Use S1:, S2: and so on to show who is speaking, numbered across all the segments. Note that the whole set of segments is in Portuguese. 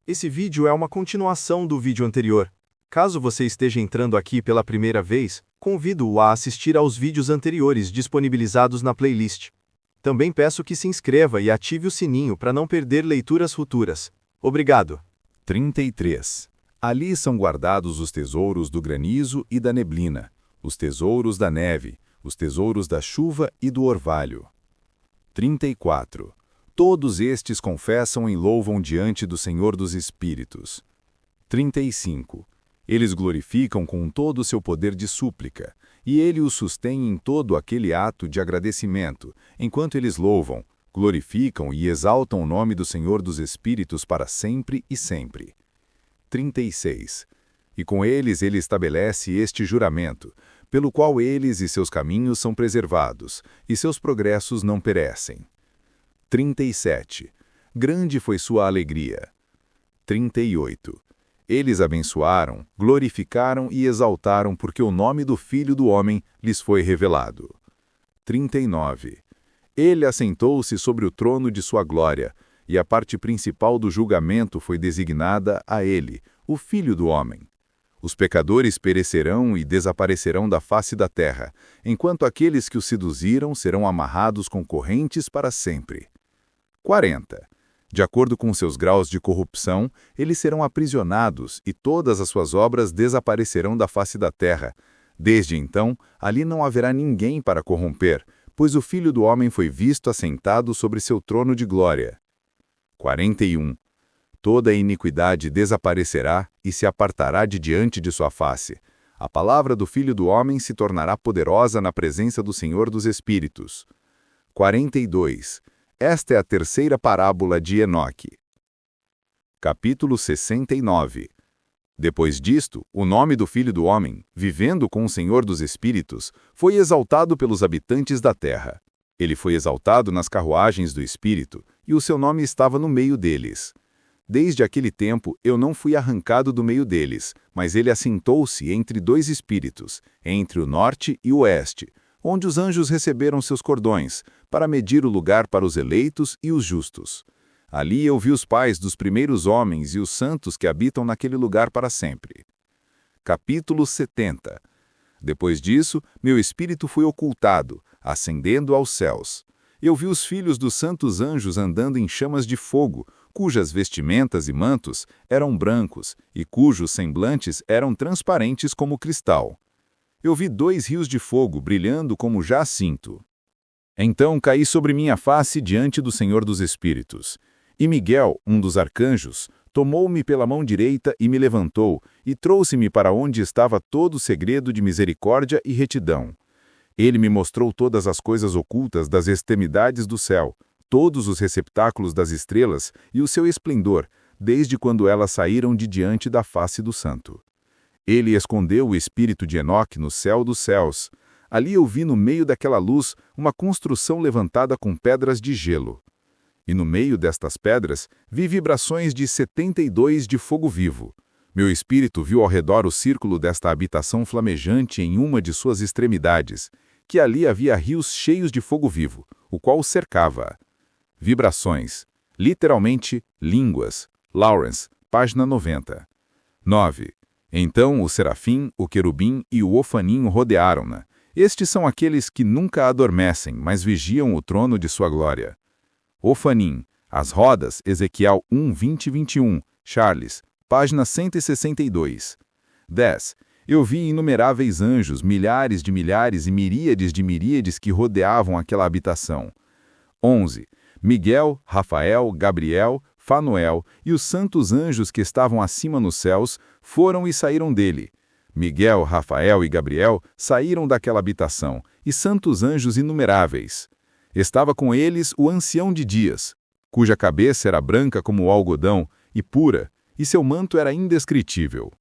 S1: Esse vídeo é uma continuação do vídeo anterior. Caso você esteja entrando aqui pela primeira vez, convido-o a assistir aos vídeos anteriores disponibilizados na playlist. Também peço que se inscreva e ative o sininho para não perder leituras futuras. Obrigado.
S2: 33. Ali são guardados os tesouros do granizo e da neblina, os tesouros da neve, os tesouros da chuva e do orvalho. 34. Todos estes confessam e louvam diante do Senhor dos Espíritos. 35. Eles glorificam com todo o seu poder de súplica, e ele os sustém em todo aquele ato de agradecimento, enquanto eles louvam, glorificam e exaltam o nome do Senhor dos Espíritos para sempre e sempre. 36. E com eles ele estabelece este juramento, pelo qual eles e seus caminhos são preservados, e seus progressos não perecem. 37. Grande foi sua alegria. 38. Eles abençoaram, glorificaram e exaltaram porque o nome do Filho do Homem lhes foi revelado. 39. Ele assentou-se sobre o trono de sua glória, e a parte principal do julgamento foi designada a ele, o Filho do Homem. Os pecadores perecerão e desaparecerão da face da terra, enquanto aqueles que os seduziram serão amarrados com correntes para sempre. 40. De acordo com seus graus de corrupção, eles serão aprisionados e todas as suas obras desaparecerão da face da terra. Desde então, ali não haverá ninguém para corromper, pois o Filho do Homem foi visto assentado sobre seu trono de glória. 41. Toda a iniquidade desaparecerá e se apartará de diante de sua face. A palavra do Filho do Homem se tornará poderosa na presença do Senhor dos Espíritos. 42. Esta é a terceira parábola de Enoque. Capítulo 69. Depois disto, o nome do Filho do Homem, vivendo com o Senhor dos Espíritos, foi exaltado pelos habitantes da terra. Ele foi exaltado nas carruagens do Espírito, e o seu nome estava no meio deles. Desde aquele tempo eu não fui arrancado do meio deles, mas ele assentou-se entre dois espíritos, entre o norte e o oeste, onde os anjos receberam seus cordões, para medir o lugar para os eleitos e os justos. Ali eu vi os pais dos primeiros homens e os santos que habitam naquele lugar para sempre. Capítulo 70. Depois disso, meu espírito foi ocultado, ascendendo aos céus. Eu vi os filhos dos santos anjos andando em chamas de fogo, cujas vestimentas e mantos eram brancos e cujos semblantes eram transparentes como cristal. Eu vi 2 rios de fogo brilhando como jacinto. Então caí sobre minha face diante do Senhor dos Espíritos. E Miguel, um dos arcanjos, tomou-me pela mão direita e me levantou, e trouxe-me para onde estava todo o segredo de misericórdia e retidão. Ele me mostrou todas as coisas ocultas das extremidades do céu, todos os receptáculos das estrelas e o seu esplendor, desde quando elas saíram de diante da face do Santo. Ele escondeu o espírito de Enoque no céu dos céus. Ali eu vi no meio daquela luz uma construção levantada com pedras de gelo. E no meio destas pedras vi vibrações de 72 de fogo vivo. Meu espírito viu ao redor o círculo desta habitação flamejante em uma de suas extremidades, que ali havia rios cheios de fogo vivo, o qual o cercava. Vibrações, literalmente línguas. Lawrence, página 90. 9. Então o serafim, o querubim e o ofaninho rodearam-na. Estes são aqueles que nunca adormecem, mas vigiam o trono de sua glória. Ofanim, as rodas, Ezequiel 1, 20 e 21, Charles, página 162. 10. Eu vi inumeráveis anjos, milhares de milhares e miríades de miríades que rodeavam aquela habitação. 11. Miguel, Rafael, Gabriel, Fanuel e os santos anjos que estavam acima nos céus foram e saíram dele. Miguel, Rafael e Gabriel saíram daquela habitação, e santos anjos inumeráveis. Estava com eles o ancião de dias, cuja cabeça era branca como o algodão e pura, e seu manto era indescritível.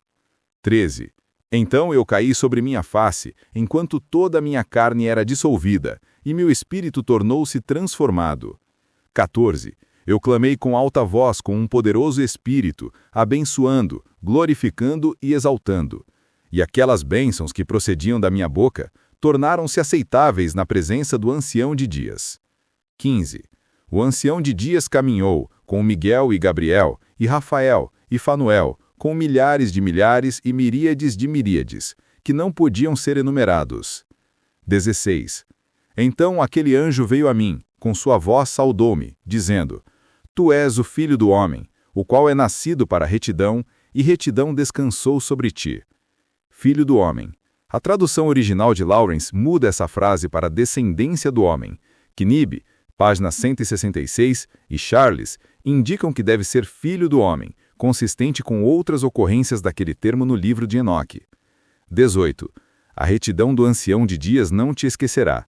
S2: 13. Então eu caí sobre minha face, enquanto toda a minha carne era dissolvida, e meu espírito tornou-se transformado. 14. Eu clamei com alta voz com um poderoso espírito, abençoando, glorificando e exaltando. E aquelas bênçãos que procediam da minha boca tornaram-se aceitáveis na presença do ancião de dias. 15. O ancião de dias caminhou, com Miguel e Gabriel, e Rafael, e Fanuel, com milhares de milhares e miríades de miríades, que não podiam ser enumerados. 16. Então aquele anjo veio a mim, com sua voz saudou-me, dizendo: Tu és o Filho do Homem, o qual é nascido para retidão, e retidão descansou sobre ti. Filho do Homem. A tradução original de Lawrence muda essa frase para descendência do homem. Knibb, página 166, e Charles indicam que deve ser filho do homem, consistente com outras ocorrências daquele termo no livro de Enoque. 18. A retidão do ancião de dias não te esquecerá.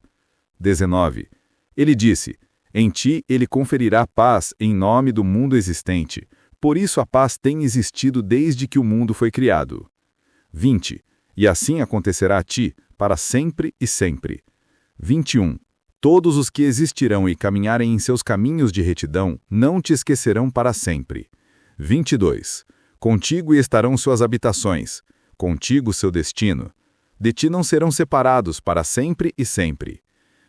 S2: 19. Ele disse: Em ti ele conferirá paz em nome do mundo existente. Por isso a paz tem existido desde que o mundo foi criado. 20. E assim acontecerá a ti, para sempre e sempre. 21. Todos os que existirão e caminharem em seus caminhos de retidão não te esquecerão para sempre. 22. Contigo estarão suas habitações, contigo seu destino. De ti não serão separados para sempre e sempre.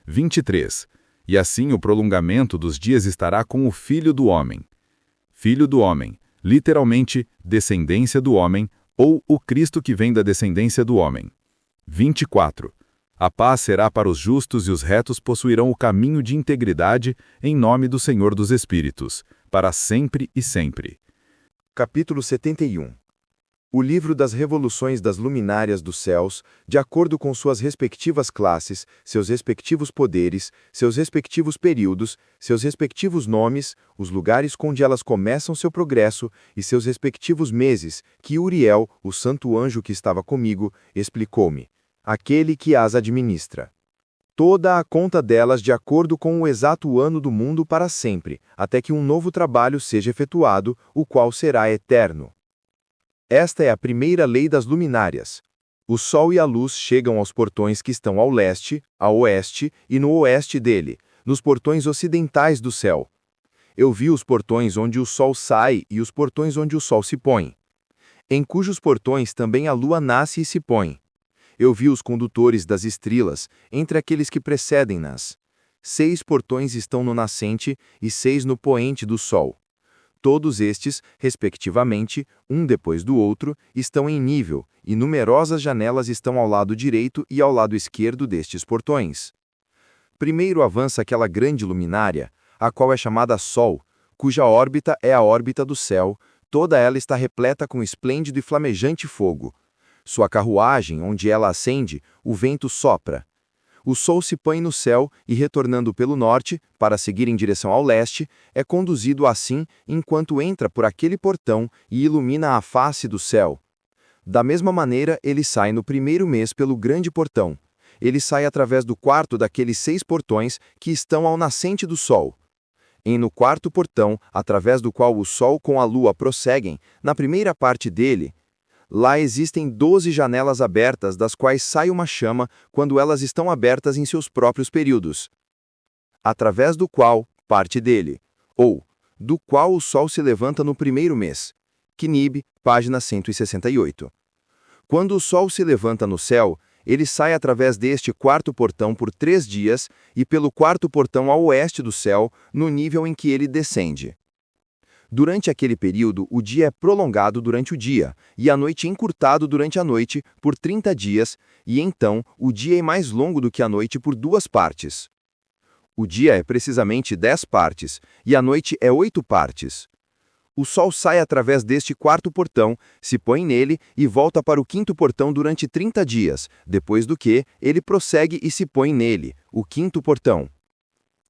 S2: 23. E assim o prolongamento dos dias estará com o Filho do Homem. Filho do Homem, literalmente, descendência do homem, ou o Cristo que vem da descendência do homem. 24. A paz será para os justos e os retos possuirão o caminho de integridade em nome do Senhor dos Espíritos, para sempre e sempre.
S1: Capítulo 71. O livro das revoluções das luminárias dos céus, de acordo com suas respectivas classes, seus respectivos poderes, seus respectivos períodos, seus respectivos nomes, os lugares onde elas começam seu progresso e seus respectivos meses, que Uriel, o santo anjo que estava comigo, explicou-me, aquele que as administra. Toda a conta delas de acordo com o exato ano do mundo para sempre, até que um novo trabalho seja efetuado, o qual será eterno. Esta é a primeira lei das luminárias. O sol e a luz chegam aos portões que estão ao leste, a oeste e no oeste dele, nos portões ocidentais do céu. Eu vi os portões onde o sol sai e os portões onde o sol se põe, em cujos portões também a lua nasce e se põe. Eu vi os condutores das estrelas, entre aqueles que precedem-nas. 6 portões estão no nascente e 6 no poente do sol. Todos estes, respectivamente, um depois do outro, estão em nível, e numerosas janelas estão ao lado direito e ao lado esquerdo destes portões. Primeiro avança aquela grande luminária, a qual é chamada Sol, cuja órbita é a órbita do céu, toda ela está repleta com esplêndido e flamejante fogo. Sua carruagem, onde ela ascende, o vento sopra. O sol se põe no céu e, retornando pelo norte, para seguir em direção ao leste, é conduzido assim enquanto entra por aquele portão e ilumina a face do céu. Da mesma maneira, ele sai no primeiro mês pelo grande portão. Ele sai através do quarto daqueles 6 portões que estão ao nascente do sol. E no quarto portão, através do qual o sol com a lua prosseguem, na primeira parte dele, lá existem 12 janelas abertas, das quais sai uma chama quando elas estão abertas em seus próprios períodos. Através do qual, parte dele, ou, do qual o sol se levanta no primeiro mês. Knibb, página 168. Quando o sol se levanta no céu, ele sai através deste quarto portão por 3 dias e pelo quarto portão ao oeste do céu, no nível em que ele descende. Durante aquele período, o dia é prolongado durante o dia, e a noite encurtado durante a noite, por 30 dias, e então o dia é mais longo do que a noite por 2 partes. O dia é precisamente 10 partes, e a noite é 8 partes. O sol sai através deste quarto portão, se põe nele e volta para o quinto portão durante 30 dias, depois do que ele prossegue e se põe nele, o quinto portão.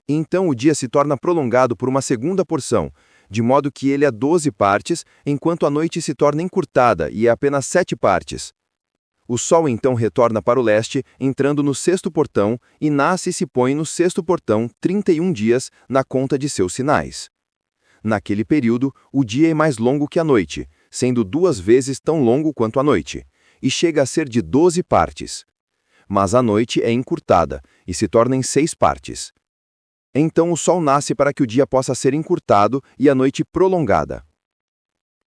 S1: Então o dia se torna prolongado por uma segunda porção, de modo que ele é 12 partes, enquanto a noite se torna encurtada e é apenas 7 partes. O sol então retorna para o leste, entrando no 6º portão, e nasce e se põe no 6º portão 31 dias, na conta de seus sinais. Naquele período, o dia é mais longo que a noite, sendo 2 vezes tão longo quanto a noite, e chega a ser de 12 partes. Mas a noite é encurtada, e se torna em 6 partes. Então o sol nasce para que o dia possa ser encurtado e a noite prolongada.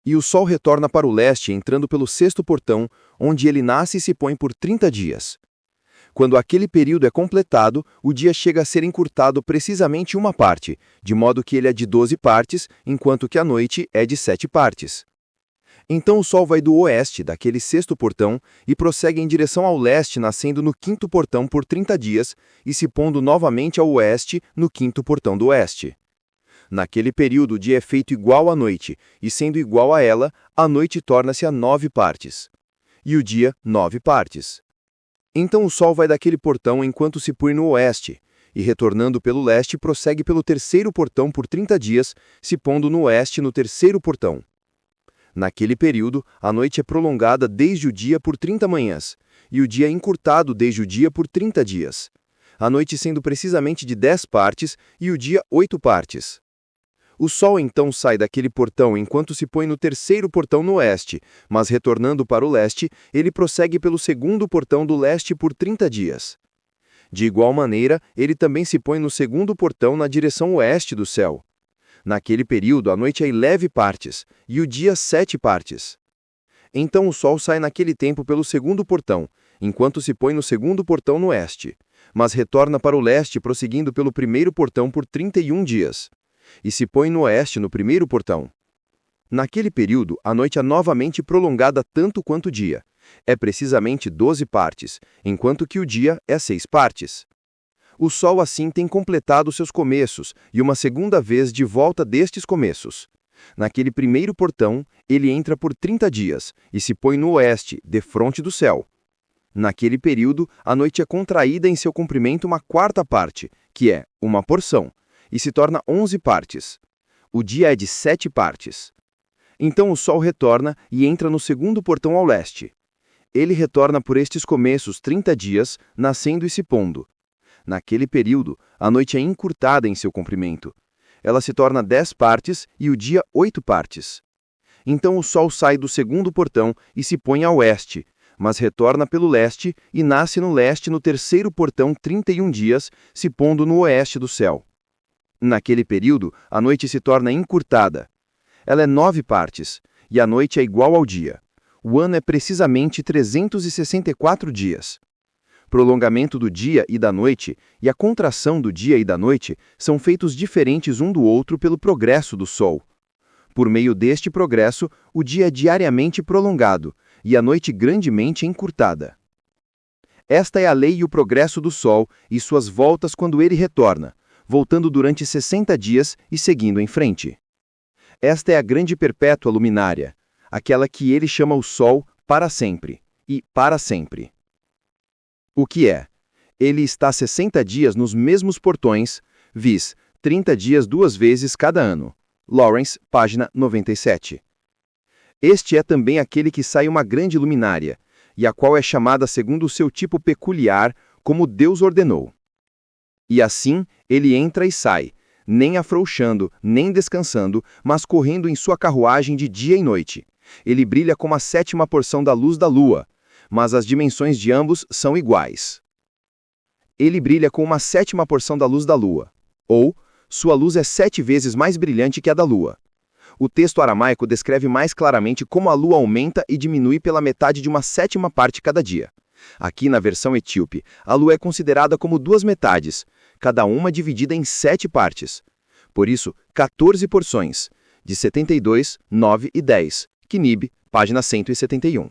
S1: E o sol retorna para o leste, entrando pelo 6º portão, onde ele nasce e se põe por 30 dias. Quando aquele período é completado, o dia chega a ser encurtado precisamente uma parte, de modo que ele é de 12 partes, enquanto que a noite é de 7 partes.
S3: Então o Sol vai do oeste, daquele sexto portão, e prossegue em direção ao leste, nascendo no quinto portão por 30 dias e se pondo novamente ao oeste no quinto portão do oeste. Naquele período, o dia é feito igual à noite, e sendo igual a ela, a noite torna-se a 9 partes, e o dia 9 partes. Então o Sol vai daquele portão enquanto se põe no oeste, e retornando pelo leste, prossegue pelo terceiro portão por 30 dias, se pondo no oeste no terceiro portão. Naquele período, a noite é prolongada desde o dia por 30 manhãs, e o dia é encurtado desde o dia por 30 dias, a noite sendo precisamente de 10 partes e o dia 8 partes. O Sol então sai daquele portão enquanto se põe no terceiro portão no oeste, mas retornando para o leste, ele prossegue pelo segundo portão do leste por 30 dias. De igual maneira, ele também se põe no segundo portão na direção oeste do céu. Naquele período, a noite é 11 partes, e o dia 7 partes. Então o Sol sai naquele tempo pelo segundo portão, enquanto se põe no segundo portão no oeste, mas retorna para o leste prosseguindo pelo primeiro portão por 31 dias, e se põe no oeste no primeiro portão. Naquele período, a noite é novamente prolongada tanto quanto o dia. É precisamente 12 partes, enquanto que o dia é 6 partes. O Sol assim tem completado seus começos, e uma segunda vez de volta destes começos. Naquele primeiro portão, ele entra por 30 dias, e se põe no oeste, defronte do céu. Naquele período, a noite é contraída em seu comprimento uma quarta parte, que é uma porção, e se torna 11 partes. O dia é de 7 partes. Então o Sol retorna e entra no segundo portão ao leste. Ele retorna por estes começos 30 dias, nascendo e se pondo. Naquele período, a noite é encurtada em seu comprimento. Ela se torna 10 partes e o dia 8 partes. Então o Sol sai do segundo portão e se põe a oeste, mas retorna pelo leste e nasce no leste no terceiro portão 31 dias, se pondo no oeste do céu. Naquele período, a noite se torna encurtada. Ela é 9 partes, e a noite é igual ao dia. O ano é precisamente 364 dias. Prolongamento do dia e da noite e a contração do dia e da noite são feitos diferentes um do outro pelo progresso do Sol. Por meio deste progresso, o dia é diariamente prolongado e a noite grandemente encurtada. Esta é a lei e o progresso do Sol e suas voltas quando ele retorna, voltando durante 60 dias e seguindo em frente. Esta é a grande perpétua luminária, aquela que ele chama o Sol para sempre e para sempre. O que é? Ele está 60 dias nos mesmos portões, vis 30 dias 2 vezes cada ano. Lawrence, página 97. Este é também aquele que sai uma grande luminária, e a qual é chamada segundo o seu tipo peculiar, como Deus ordenou. E assim ele entra e sai, nem afrouxando, nem descansando, mas correndo em sua carruagem de dia e noite. Ele brilha como a 7ª porção da luz da lua, mas as dimensões de ambos são iguais. Ele brilha com uma 7ª porção da luz da lua, ou sua luz é 7 vezes mais brilhante que a da lua. O texto aramaico descreve mais claramente como a lua aumenta e diminui pela metade de uma 7ª parte cada dia. Aqui na versão etíope, a lua é considerada como 2 metades, cada uma dividida em 7 partes. Por isso, 14 porções, de 72, 9 e 10, Kinib, página 171.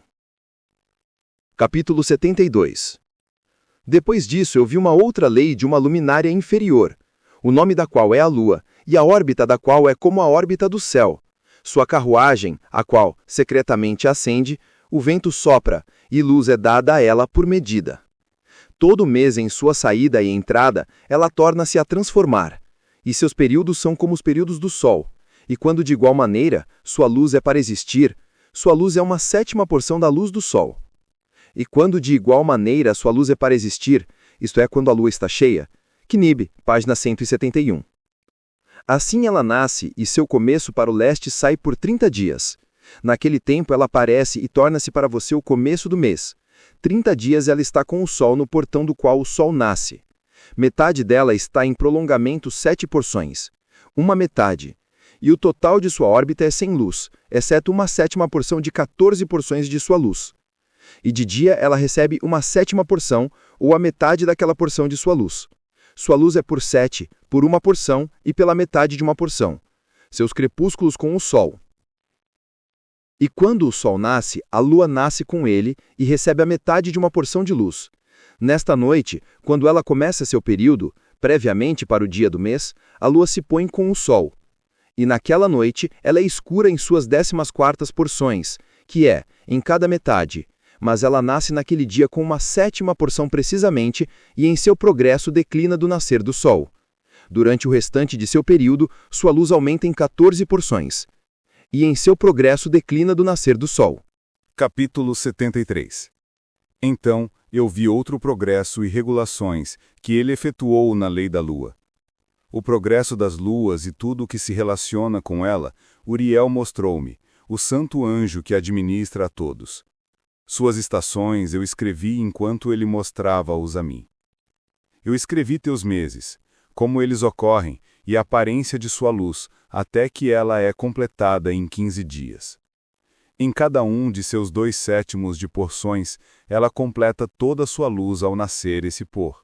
S3: Capítulo 72. Depois disso eu vi uma outra lei de uma luminária inferior, o nome da qual é a Lua, e a órbita da qual é como a órbita do céu. Sua carruagem, a qual secretamente acende, o vento sopra, e luz é dada a ela por medida. Todo mês em sua saída e entrada, ela torna-se a transformar, e seus períodos são como os períodos do Sol, e quando de igual maneira sua luz é para existir, sua luz é uma 7ª porção da luz do Sol. E quando de igual maneira sua luz é para existir, isto é, quando a lua está cheia, Kinib, página 171. Assim ela nasce e seu começo para o leste sai por 30 dias. Naquele tempo ela aparece e torna-se para você o começo do mês. 30 dias ela está com o Sol no portão do qual o Sol nasce. Metade dela está em prolongamento 7 porções. Uma metade. E o total de sua órbita é sem luz, exceto uma 7ª porção de 14 porções de sua luz. E de dia ela recebe uma 7ª porção, ou a metade daquela porção de sua luz. Sua luz é por 7, por uma porção e pela metade de uma porção. Seus crepúsculos com o Sol. E quando o Sol nasce, a Lua nasce com ele e recebe a metade de uma porção de luz. Nesta noite, quando ela começa seu período, previamente para o dia do mês, a Lua se põe com o Sol. E naquela noite, ela é escura em suas 14ª porções, que é, em cada metade, mas ela nasce naquele dia com uma 7ª porção precisamente e em seu progresso declina do nascer do Sol. Durante o restante de seu período, sua luz aumenta em 14 porções. E em seu progresso declina do nascer do Sol.
S2: Capítulo 73. Então eu vi outro progresso e regulações que ele efetuou na lei da lua. O progresso das luas e tudo o que se relaciona com ela, Uriel mostrou-me, o santo anjo que administra a todos. Suas estações eu escrevi enquanto ele mostrava-os a mim. Eu escrevi teus meses, como eles ocorrem, e a aparência de sua luz, até que ela é completada em 15 dias. Em cada um de seus 2/7 de porções, ela completa toda a sua luz ao nascer e se pôr.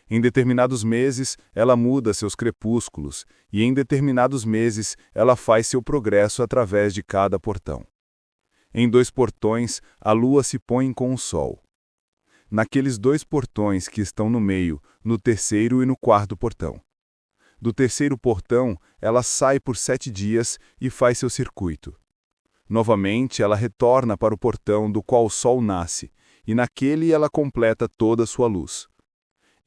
S2: Em determinados meses, ela muda seus crepúsculos, e em determinados meses, ela faz seu progresso através de cada portão. Em 2 portões, a lua se põe com o sol. Naqueles 2 portões que estão no meio, no terceiro e no 4º portão. Do terceiro portão, ela sai por 7 dias e faz seu circuito. Novamente, ela retorna para o portão do qual o sol nasce, e naquele ela completa toda a sua luz.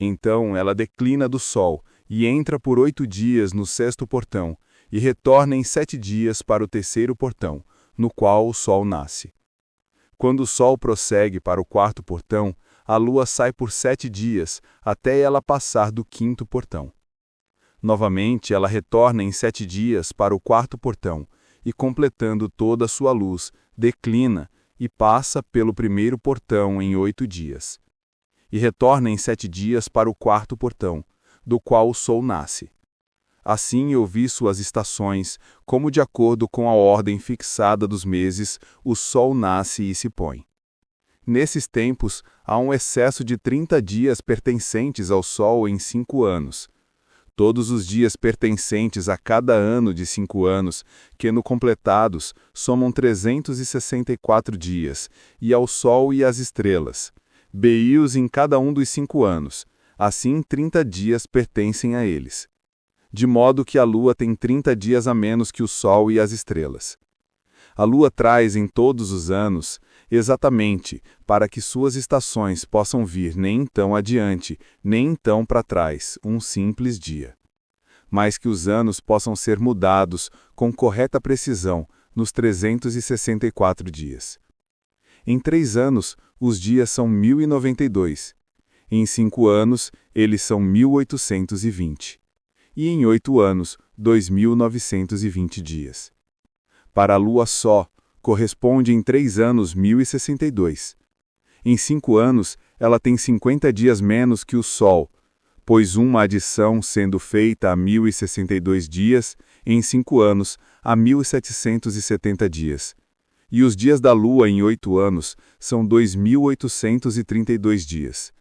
S2: Então ela declina do sol e entra por 8 dias no 6º portão, e retorna em 7 dias para o terceiro portão, no qual o sol nasce. Quando o sol prossegue para o 4º portão, a lua sai por 7 dias, até ela passar do 5º portão. Novamente ela retorna em 7 dias para o 4º portão, e completando toda a sua luz, declina e passa pelo 1º portão em 8 dias. E retorna em 7 dias para o 4º portão, do qual o sol nasce. Assim eu vi suas estações, como de acordo com a ordem fixada dos meses, o sol nasce e se põe. Nesses tempos, há um excesso de 30 dias pertencentes ao sol em 5 anos. Todos os dias pertencentes a cada ano de 5 anos, que no completados, somam 364 dias, e ao sol e às estrelas, beios em cada um dos 5 anos, assim 30 dias pertencem a eles. De modo que a lua tem 30 dias a menos que o sol e as estrelas. A lua traz em todos os anos, exatamente, para que suas estações possam vir nem então adiante, nem então para trás, um simples dia. Mas que os anos possam ser mudados com correta precisão nos 364 dias. Em 3 anos, os dias são 1092. Em 5 anos, eles são 1820. E em 8 anos, 2920 dias. Para a lua só, corresponde em 3 anos 1062. Em 5 anos, ela tem 50 dias menos que o sol, pois uma adição sendo feita a 1062 dias, em 5 anos, a 1770 dias. E os dias da lua em 8 anos são 2832 dias.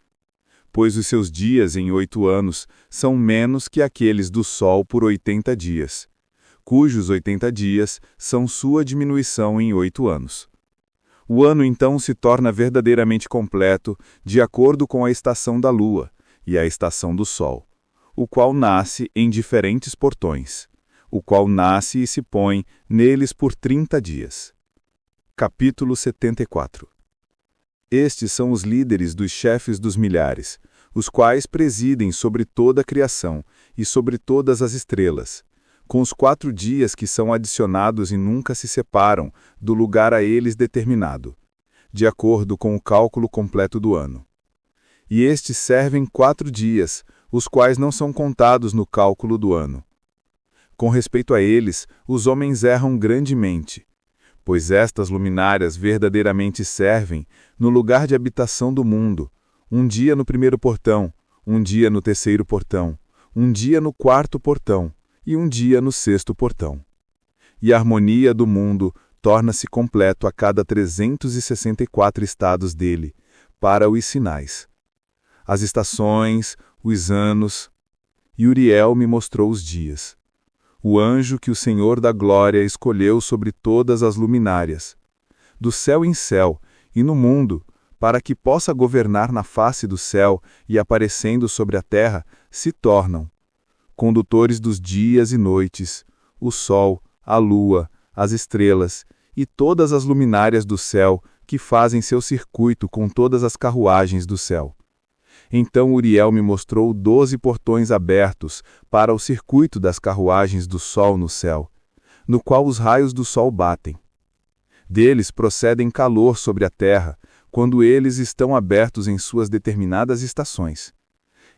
S2: Pois os seus dias em 8 anos são menos que aqueles do sol por 80 dias, cujos 80 dias são sua diminuição em 8 anos. O ano então se torna verdadeiramente completo de acordo com a estação da lua e a estação do sol, o qual nasce em diferentes portões, o qual nasce e se põe neles por 30 dias. Capítulo 74. Estes são os líderes dos chefes dos milhares, os quais presidem sobre toda a criação e sobre todas as estrelas, com os 4 dias que são adicionados e nunca se separam do lugar a eles determinado, de acordo com o cálculo completo do ano. E estes servem 4 dias, os quais não são contados no cálculo do ano. Com respeito a eles, os homens erram grandemente, pois estas luminárias verdadeiramente servem, no lugar de habitação do mundo, um dia no 1º portão, um dia no 3º portão, um dia no 4º portão e um dia no 6º portão. E a harmonia do mundo torna-se completo a cada 364 estados dele, para os sinais, as estações, os anos. E Uriel me mostrou os dias. O anjo que o Senhor da Glória escolheu sobre todas as luminárias, do céu em céu, e no mundo, para que possa governar na face do céu e aparecendo sobre a terra, se tornam condutores dos dias e noites, o sol, a lua, as estrelas e todas as luminárias do céu que fazem seu circuito com todas as carruagens do céu. Então Uriel me mostrou 12 portões abertos para o circuito das carruagens do sol no céu, no qual os raios do sol batem. Deles procedem calor sobre a terra, quando eles estão abertos em suas determinadas estações.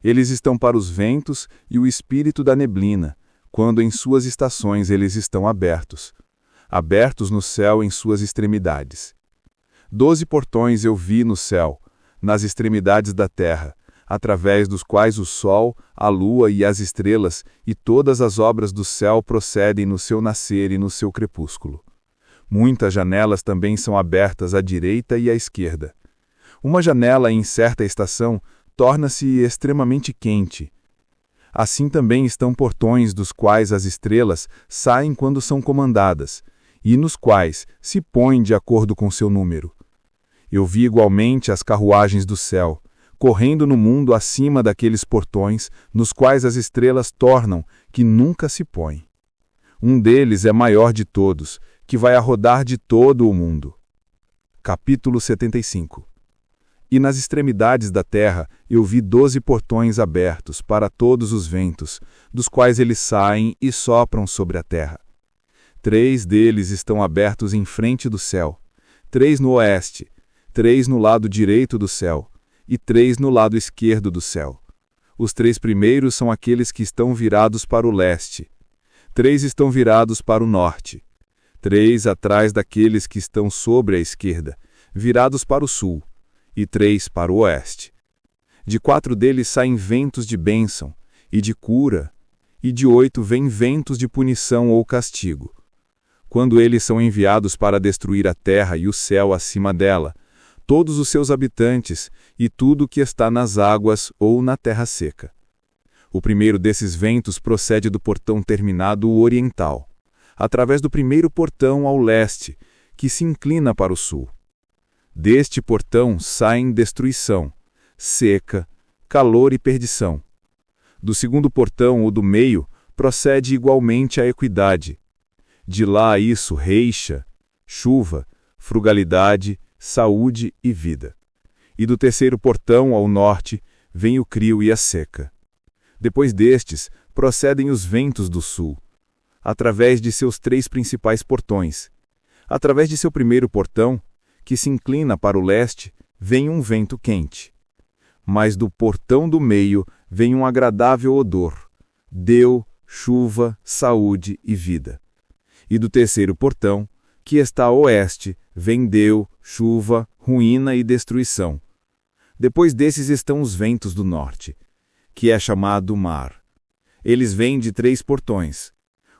S2: Eles estão para os ventos e o espírito da neblina, quando em suas estações eles estão abertos no céu em suas extremidades. 12 portões eu vi no céu, nas extremidades da terra, através dos quais o sol, a lua e as estrelas e todas as obras do céu procedem no seu nascer e no seu crepúsculo. Muitas janelas também são abertas à direita e à esquerda. Uma janela em certa estação torna-se extremamente quente. Assim também estão portões dos quais as estrelas saem quando são comandadas, e nos quais se põem de acordo com seu número. Eu vi igualmente as carruagens do céu, correndo no mundo acima daqueles portões, nos quais as estrelas tornam, que nunca se põem. Um deles é maior de todos, que vai a rodar de todo o mundo. Capítulo 75. E nas extremidades da terra eu vi 12 portões abertos para todos os ventos, dos quais eles saem e sopram sobre a terra. 3 deles estão abertos em frente do céu, 3 no oeste, 3 no lado direito do céu, e 3 no lado esquerdo do céu. Os 3 primeiros são aqueles que estão virados para o leste, 3 estão virados para o norte, 3 atrás daqueles que estão sobre a esquerda, virados para o sul, e 3 para o oeste. De 4 deles saem ventos de bênção e de cura, e de 8 vêm ventos de punição ou castigo. Quando eles são enviados para destruir a terra e o céu acima dela, todos os seus habitantes e tudo que está nas águas ou na terra seca. O primeiro desses ventos procede do portão terminado oriental, através do primeiro portão ao leste, que se inclina para o sul. Deste portão saem destruição, seca, calor e perdição. Do segundo portão, o do meio, procede igualmente a equidade. De lá isso reixa, chuva, frugalidade, saúde e vida. E do terceiro portão ao norte vem o crio e a seca. Depois destes, procedem os ventos do sul, através de seus 3 principais portões. Através de seu primeiro portão, que se inclina para o leste, vem um vento quente. Mas do portão do meio vem um agradável odor, deu, chuva, saúde e vida. E do terceiro portão, que está a oeste, vem deu, chuva, ruína e destruição. Depois desses estão os ventos do norte, que é chamado mar. Eles vêm de 3 portões.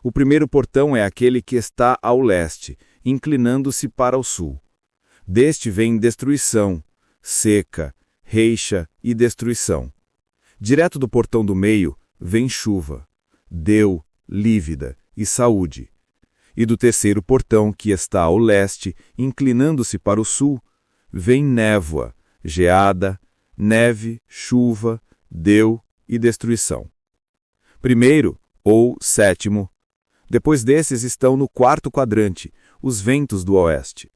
S2: O primeiro portão é aquele que está ao leste, inclinando-se para o sul. Deste vem destruição, seca, reixa e destruição. Direto do portão do meio vem chuva, deu, lívida e saúde. E do terceiro portão, que está ao leste, inclinando-se para o sul, vem névoa, geada, neve, chuva, deu e destruição. Primeiro, ou sétimo. Depois desses estão no quarto quadrante, os ventos do oeste.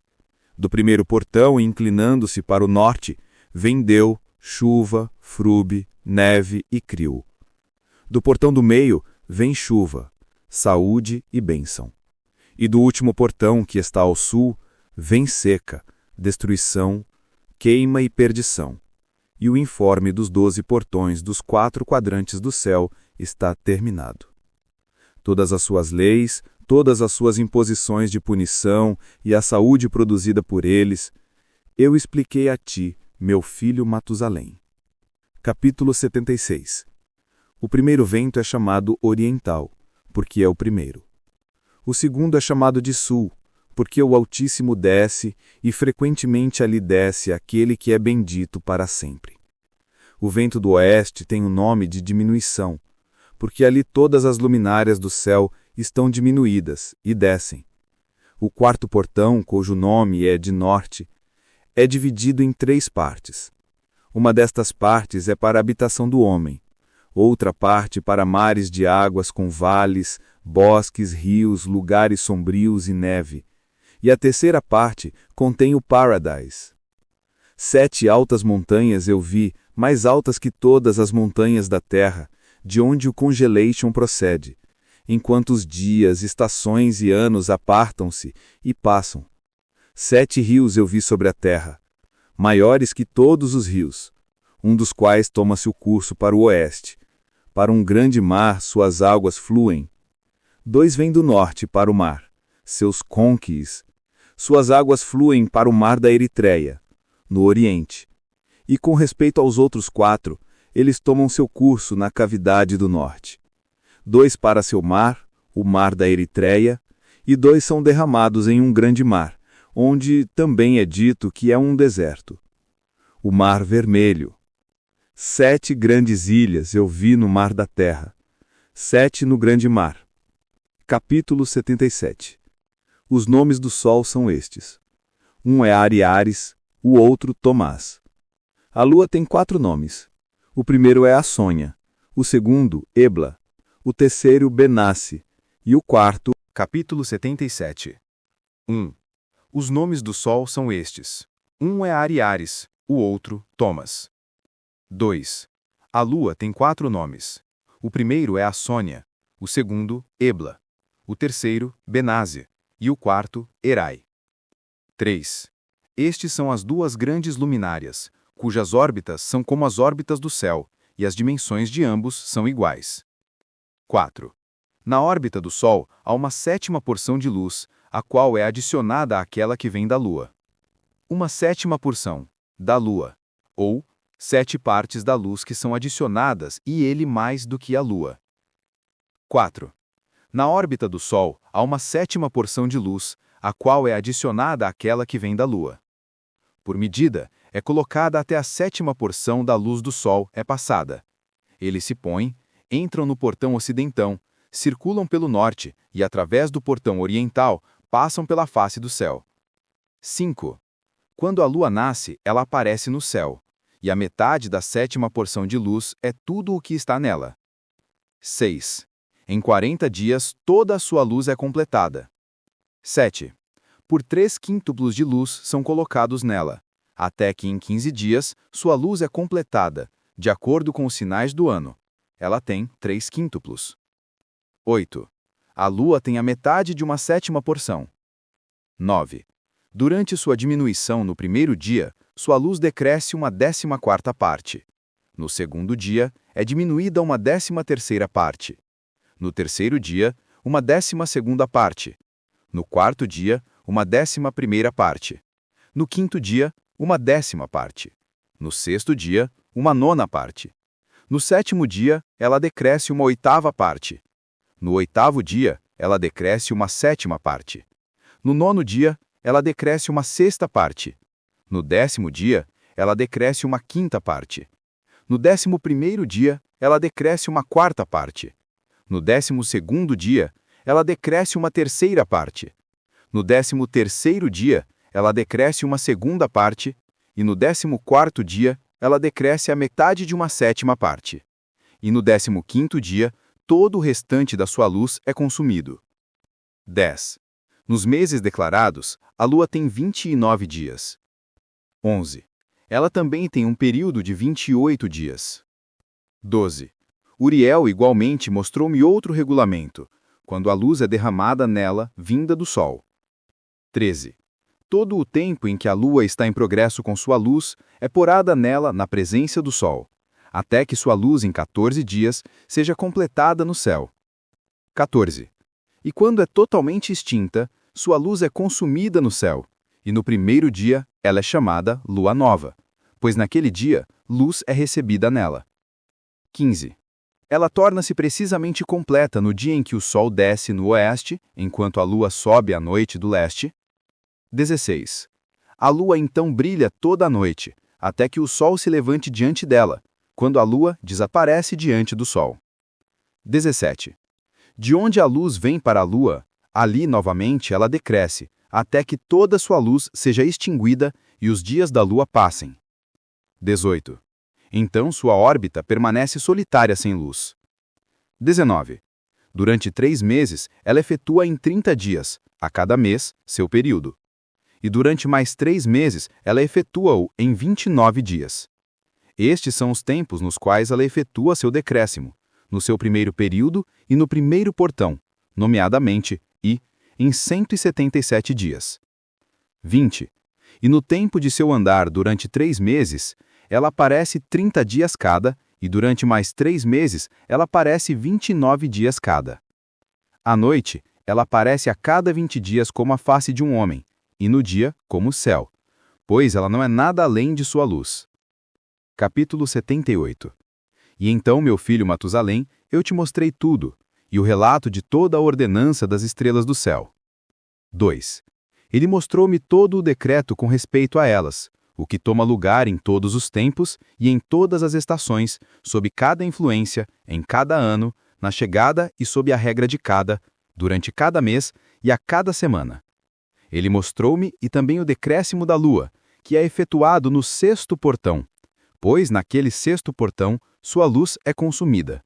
S2: Do primeiro portão, inclinando-se para o norte, vem deu, chuva, frube, neve e crio. Do portão do meio, vem chuva, saúde e bênção. E do último portão, que está ao sul, vem seca, destruição, queima e perdição. E o informe dos 12 portões dos 4 quadrantes do céu está terminado. Todas as suas leis, todas as suas imposições de punição e a saúde produzida por eles, eu expliquei a ti, meu filho Matusalém. Capítulo 76. O primeiro vento é chamado oriental, porque é o primeiro. O segundo é chamado de sul, porque o Altíssimo desce, e frequentemente ali desce aquele que é bendito para sempre. O vento do oeste tem o nome de diminuição, porque ali todas as luminárias do céu estão diminuídas e descem. O quarto portão, cujo nome é de norte, é dividido em 3 partes. Uma destas partes é para a habitação do homem, outra parte para mares de águas com vales, bosques, rios, lugares sombrios e neve, e a terceira parte contém o Paradise. 7 altas montanhas eu vi, mais altas que todas as montanhas da terra, de onde o congelation procede, enquanto os dias, estações e anos apartam-se e passam. 7 rios eu vi sobre a terra, maiores que todos os rios, um dos quais toma-se o curso para o oeste. Para um grande mar suas águas fluem. 2 vêm do norte para o mar, seus conquis. Suas águas fluem para o mar da Eritreia, no oriente. E com respeito aos outros 4, eles tomam seu curso na cavidade do norte. 2 para seu mar, o mar da Eritreia, e 2 são derramados em um grande mar, onde também é dito que é um deserto. O Mar Vermelho. 7 grandes ilhas eu vi no mar da terra, 7 no grande mar. Capítulo 77. Os nomes do sol são estes. Um é Ariares, o outro Tomás. A lua tem 4 nomes. O primeiro é a Sônia, o segundo, Ebla, o terceiro, Benassi, e o quarto...
S3: Capítulo 77. 1. Os nomes do sol são estes. Um é Ariares, o outro, Thomas. 2. A lua tem 4 nomes. O primeiro é a Sônia, o segundo, Ebla, o terceiro, Benassi, e o quarto, Erai. 3. Estes são as 2 grandes luminárias, cujas órbitas são como as órbitas do céu, e as dimensões de ambos são iguais. 4. Na órbita do Sol há uma 7ª porção de luz, a qual é adicionada àquela que vem da Lua. Uma 7ª porção, da Lua, ou 7 partes da luz que são adicionadas e ele mais do que a Lua. 4. Na órbita do Sol há uma 7ª porção de luz, a qual é adicionada àquela que vem da Lua. Por medida, é colocada até a 7ª porção da luz do Sol é passada. Eles se põem, entram no portão ocidentão, circulam pelo norte e, através do portão oriental, passam pela face do céu. 5. Quando a Lua nasce, ela aparece no céu, e a metade da 7ª porção de luz é tudo o que está nela. 6. Em 40 dias, toda a sua luz é completada. 7. Por 3 quíntuplos de luz são colocados nela, até que em 15 dias sua luz é completada, de acordo com os sinais do ano. Ela tem 3 quíntuplos. 8. A lua tem a metade de uma 7ª porção. 9. Durante sua diminuição no primeiro dia, sua luz decresce uma 14ª parte. No segundo dia, é diminuída uma 13ª parte. No terceiro dia, uma 12ª parte. No quarto dia, uma 11ª parte. No quinto dia, uma 10ª parte. No sexto dia, uma 9ª parte. No sétimo dia, ela decresce uma 8ª parte. No 8º dia, ela decresce uma 7ª parte. No 9º dia, ela decresce uma 6ª parte. No 10º dia, ela decresce uma 5ª parte. No 11º dia, ela decresce uma 4ª parte. No 12º dia, ela decresce uma 3ª parte. No 13º dia, ela decresce uma 2ª parte. E no 14º dia, ela decresce a metade de uma 7ª parte. E no 15º dia, todo o restante da sua luz é consumido. 10. Nos meses declarados, a lua tem 29 dias. 11. Ela também tem um período de 28 dias. 12. Uriel igualmente mostrou-me outro regulamento, quando a luz é derramada nela, vinda do sol. 13. Todo o tempo em que a lua está em progresso com sua luz é porada nela na presença do sol, até que sua luz em 14 dias seja completada no céu. 14. E quando é totalmente extinta, sua luz é consumida no céu, e no primeiro dia ela é chamada lua nova, pois naquele dia luz é recebida nela. 15. Ela torna-se precisamente completa no dia em que o sol desce no oeste, enquanto a lua sobe à noite do leste. 16. A lua então brilha toda a noite, até que o sol se levante diante dela, quando a lua desaparece diante do sol. 17. De onde a luz vem para a Ali, novamente, ela decresce, até que toda sua luz seja extinguida e os dias da lua passem. 18. Então sua órbita permanece solitária sem luz. 19. Durante 3 meses, ela efetua em 30 dias, a cada mês, seu período. E durante mais 3 meses, ela efetua-o em 29 dias. Estes são os tempos nos quais ela efetua seu decréscimo, no seu primeiro período e no primeiro portão, nomeadamente, em 177 dias. 20. E no tempo de seu andar durante 3 meses, ela aparece 30 dias cada, e durante mais 3 meses, ela aparece 29 dias cada. À noite, ela aparece a cada 20 dias como a face de um homem, e no dia, como o céu, pois ela não é nada além de sua luz. Capítulo 78. E então, meu filho Matusalém, eu te mostrei tudo, e o relato de toda a ordenança das estrelas do céu. 2. Ele mostrou-me todo o decreto com respeito a elas, o que toma lugar em todos os tempos e em todas as estações, sob cada influência, em cada ano, na chegada e sob a regra de cada, durante cada mês e a cada semana. Ele mostrou-me e também o decréscimo da lua, que é efetuado no 6º portão, pois naquele 6º portão sua luz é consumida.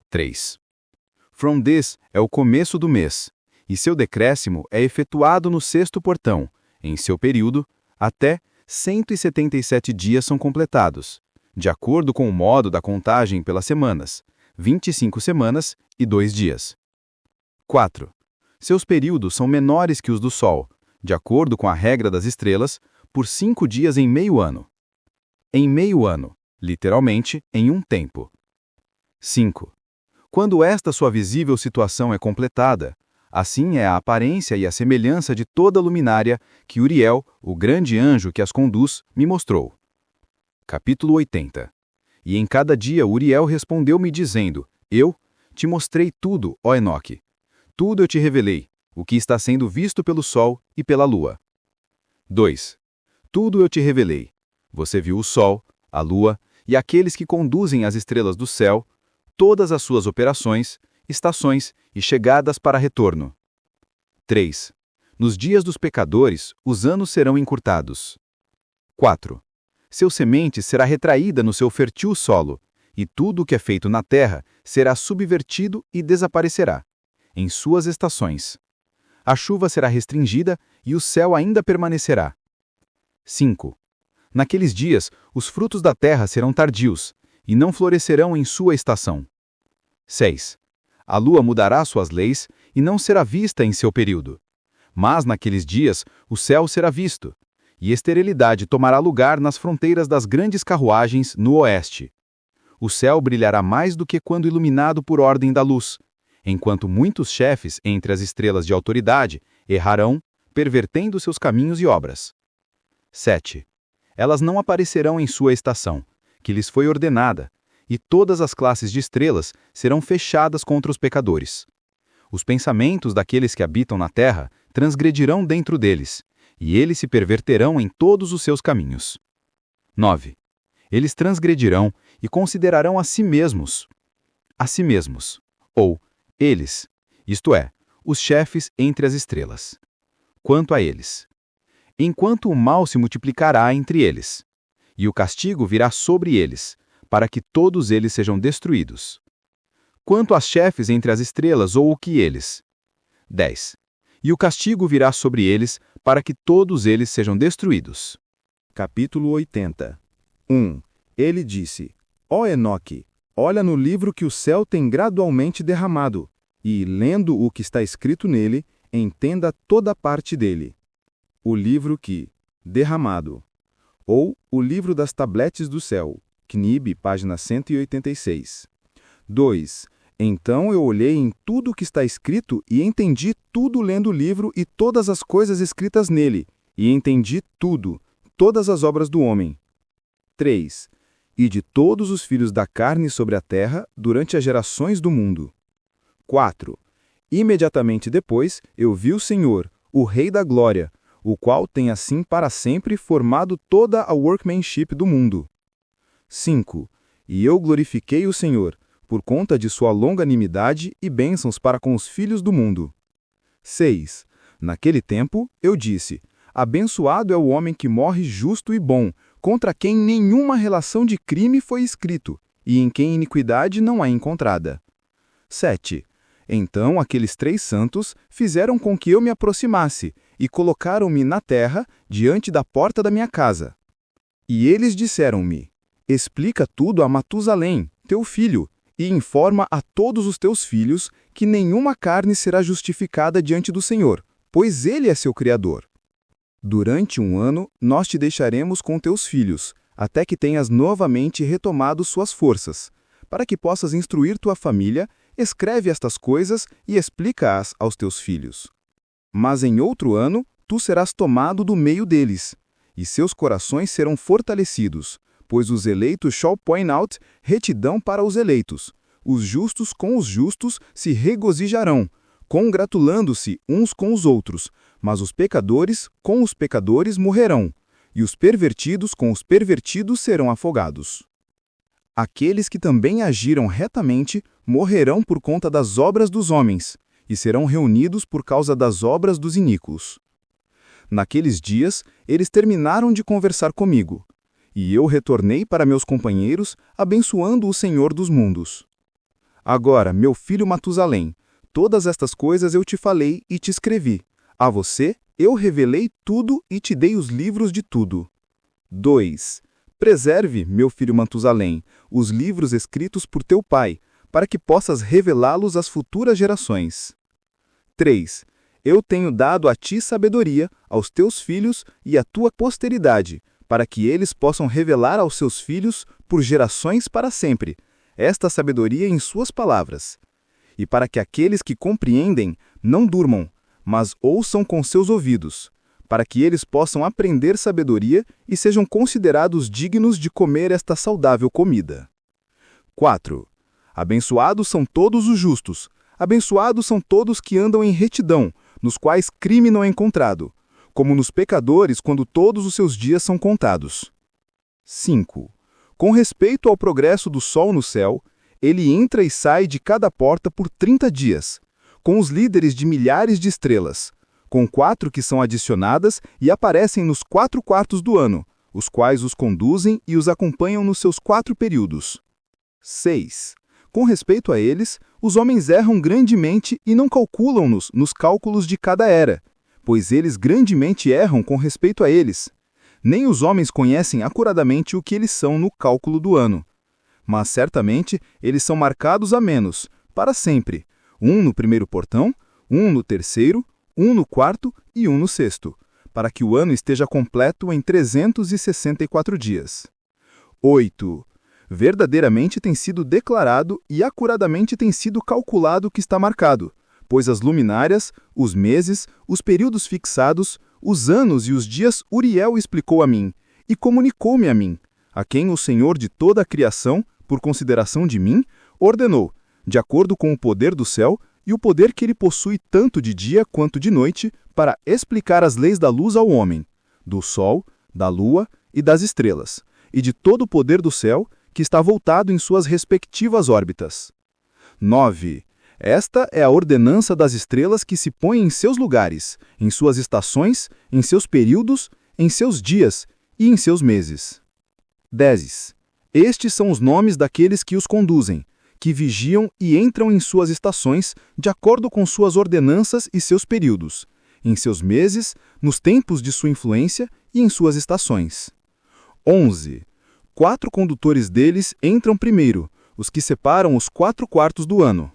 S3: 3. From this é o começo do mês, e seu decréscimo é efetuado no 6º portão, em seu período, até 177 dias são completados, de acordo com o modo da contagem pelas semanas, 25 semanas e 2 dias. 4. Seus períodos são menores que os do Sol, de acordo com a regra das estrelas, por 5 dias em meio ano. Em meio ano, literalmente, em um tempo. 5. Quando esta sua visível situação é completada, assim é a aparência e a semelhança de toda a luminária que Uriel, o grande anjo que as conduz, me mostrou. Capítulo 80. E em cada dia Uriel respondeu-me dizendo, eu te mostrei tudo, ó Enoque. Tudo eu te revelei, o que está sendo visto pelo sol e pela lua. 2. Tudo eu te revelei. Você viu o sol, a lua e aqueles que conduzem as estrelas do céu, todas as suas operações, estações e chegadas para retorno. 3. Nos dias dos pecadores, os anos serão encurtados. 4. Seu semente será retraída no seu fértil solo, e tudo o que é feito na terra será subvertido e desaparecerá, em suas estações. A chuva será restringida e o céu ainda permanecerá. 5. Naqueles dias, os frutos da terra serão tardios, e não florescerão em sua estação. 6. A lua mudará suas leis e não será vista em seu período. Mas naqueles dias o céu será visto, e esterilidade tomará lugar nas fronteiras das grandes carruagens no oeste. O céu brilhará mais do que quando iluminado por ordem da luz, enquanto muitos chefes entre as estrelas de autoridade errarão, pervertendo seus caminhos e obras. 7. Elas não aparecerão em sua estação, que lhes foi ordenada, e todas as classes de estrelas serão fechadas contra os pecadores. Os pensamentos daqueles que habitam na terra transgredirão dentro deles, e eles se perverterão em todos os seus caminhos. 9. Eles transgredirão e considerarão a si mesmos, ou eles, isto é, os chefes entre as estrelas. Quanto a eles, enquanto o mal se multiplicará entre eles, e o castigo virá sobre eles, para que todos eles sejam destruídos. Quanto às chefes entre as estrelas ou o que eles. 10. E o castigo virá sobre eles, para que todos eles sejam destruídos.
S2: Capítulo 80. 1. Ele disse, ó Enoque, olha no livro que o céu tem gradualmente derramado, e, lendo o que está escrito nele, entenda toda parte dele. O livro que, derramado, ou o livro das tabletes do céu, Knib, página 186. 2. Então eu olhei em tudo o que está escrito e entendi tudo lendo o livro e todas as coisas escritas nele, e entendi tudo, todas as obras do homem. 3. E de todos os filhos da carne sobre a terra durante as gerações do mundo. 4. Imediatamente depois eu vi o Senhor, o Rei da Glória, o qual tem assim para sempre formado toda a workmanship do mundo. 5. E eu glorifiquei o Senhor, por conta de sua longanimidade e bênçãos para com os filhos do mundo.
S4: 6. Naquele tempo, eu disse: abençoado é o homem que morre justo e bom, contra quem nenhuma relação de crime foi escrito, e em quem iniquidade não há encontrada. 7. Então aqueles 3 santos fizeram com que eu me aproximasse, e colocaram-me na terra, diante da porta da minha casa. E eles disseram-me: explica tudo a Matusalém, teu filho, e informa a todos os teus filhos que nenhuma carne será justificada diante do Senhor, pois Ele é seu Criador. Durante 1 ano, nós te deixaremos com teus filhos, até que tenhas novamente retomado suas forças. Para que possas instruir tua família, escreve estas coisas e explica-as aos teus filhos. Mas em outro ano, tu serás tomado do meio deles, e seus corações serão fortalecidos, pois os eleitos shall point out retidão para os eleitos. Os justos com os justos se regozijarão, congratulando-se uns com os outros, mas os pecadores com os pecadores morrerão, e os pervertidos com os pervertidos serão afogados. Aqueles que também agiram retamente morrerão por conta das obras dos homens, e serão reunidos por causa das obras dos iníquos. Naqueles dias, eles terminaram de conversar comigo, e eu retornei para meus companheiros, abençoando o Senhor dos mundos. Agora, meu filho Matusalém, todas estas coisas eu te falei e te escrevi. A você eu revelei tudo e te dei os livros de tudo. 2. Preserve, meu filho Matusalém, os livros escritos por teu pai, para que possas revelá-los às futuras gerações. 3. Eu tenho dado a ti sabedoria, aos teus filhos e à tua posteridade, para que eles possam revelar aos seus filhos, por gerações para sempre, esta sabedoria em suas palavras. E para que aqueles que compreendem não durmam, mas ouçam com seus ouvidos, para que eles possam aprender sabedoria e sejam considerados dignos de comer esta saudável comida. 4. Abençoados são todos os justos, abençoados são todos que andam em retidão, nos quais crime não é encontrado, como nos pecadores quando todos os seus dias são contados. 5. Com respeito ao progresso do sol no céu, ele entra e sai de cada porta por 30 dias, com os líderes de milhares de estrelas, com 4 que são adicionadas e aparecem nos 4 quartos do ano, os quais os conduzem e os acompanham nos seus 4 períodos. 6. Com respeito a eles, os homens erram grandemente e não calculam-nos nos cálculos de cada era, pois eles grandemente erram com respeito a eles. Nem os homens conhecem acuradamente o que eles são no cálculo do ano. Mas certamente eles são marcados a menos, para sempre, 1 no primeiro portão, 1 no terceiro, 1 no quarto e 1 no sexto, para que o ano esteja completo em 364 dias. 8. Verdadeiramente tem sido declarado e acuradamente tem sido calculado o que está marcado, pois as luminárias, os meses, os períodos fixados, os anos e os dias Uriel explicou a mim, e comunicou-me a mim, a quem o Senhor de toda a criação, por consideração de mim, ordenou, de acordo com o poder do céu e o poder que ele possui tanto de dia quanto de noite, para explicar as leis da luz ao homem, do sol, da lua e das estrelas, e de todo o poder do céu, que está voltado em suas respectivas órbitas. 9. Esta é a ordenança das estrelas que se põem em seus lugares, em suas estações, em seus períodos, em seus dias e em seus meses. 10. Estes são os nomes daqueles que os conduzem, que vigiam e entram em suas estações de acordo com suas ordenanças e seus períodos, em seus meses, nos tempos de sua influência e em suas estações. 11. 4 condutores deles entram primeiro, os que separam os 4 quartos do ano.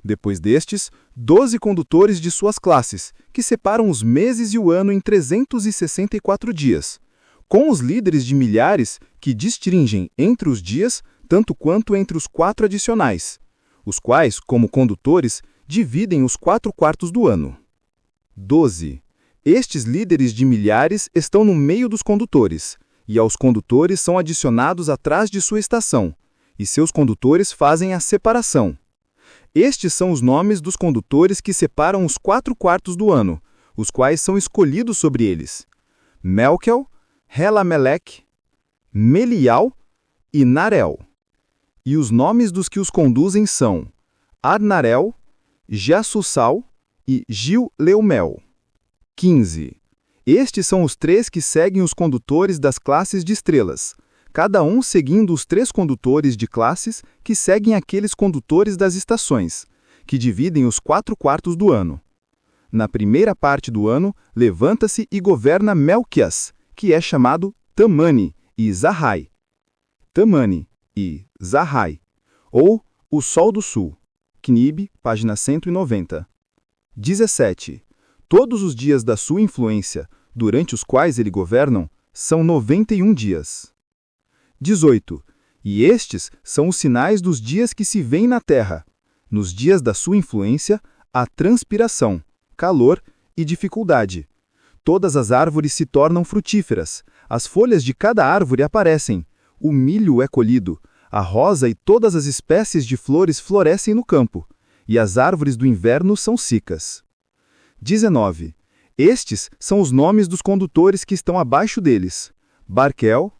S4: Depois destes, 12 condutores de suas classes, que separam os meses e o ano em 364 dias, com os líderes de milhares que distingem entre os dias tanto quanto entre os 4 adicionais, os quais, como condutores, dividem os 4 quartos do ano. 12. Estes líderes de milhares estão no meio dos condutores, e aos condutores são adicionados atrás de sua estação, e seus condutores fazem a separação. Estes são os nomes dos condutores que separam os 4 quartos do ano, os quais são escolhidos sobre eles: Melkel, Helamelec, Melial e Narel. E os nomes dos que os conduzem são Adnarel, Jassussal e Gil Leumel. 15. Estes são os 3 que seguem os condutores das classes de estrelas, cada um seguindo os 3 condutores de classes que seguem aqueles condutores das estações, que dividem os 4 quartos do ano. Na primeira parte do ano, levanta-se e governa Melquias, que é chamado Tamani e Zahai. Tamani e Zahai, ou o Sol do Sul. Knib, página 190. 17. Todos os dias da sua influência, durante os quais ele governam, são 91 dias. 18. E estes são os sinais dos dias que se vêem na terra. Nos dias da sua influência, há transpiração, calor e dificuldade. Todas as árvores se tornam frutíferas, as folhas de cada árvore aparecem, o milho é colhido, a rosa e todas as espécies de flores florescem no campo, e as árvores do inverno são secas. 19. Estes são os nomes dos condutores que estão abaixo deles: Barquel,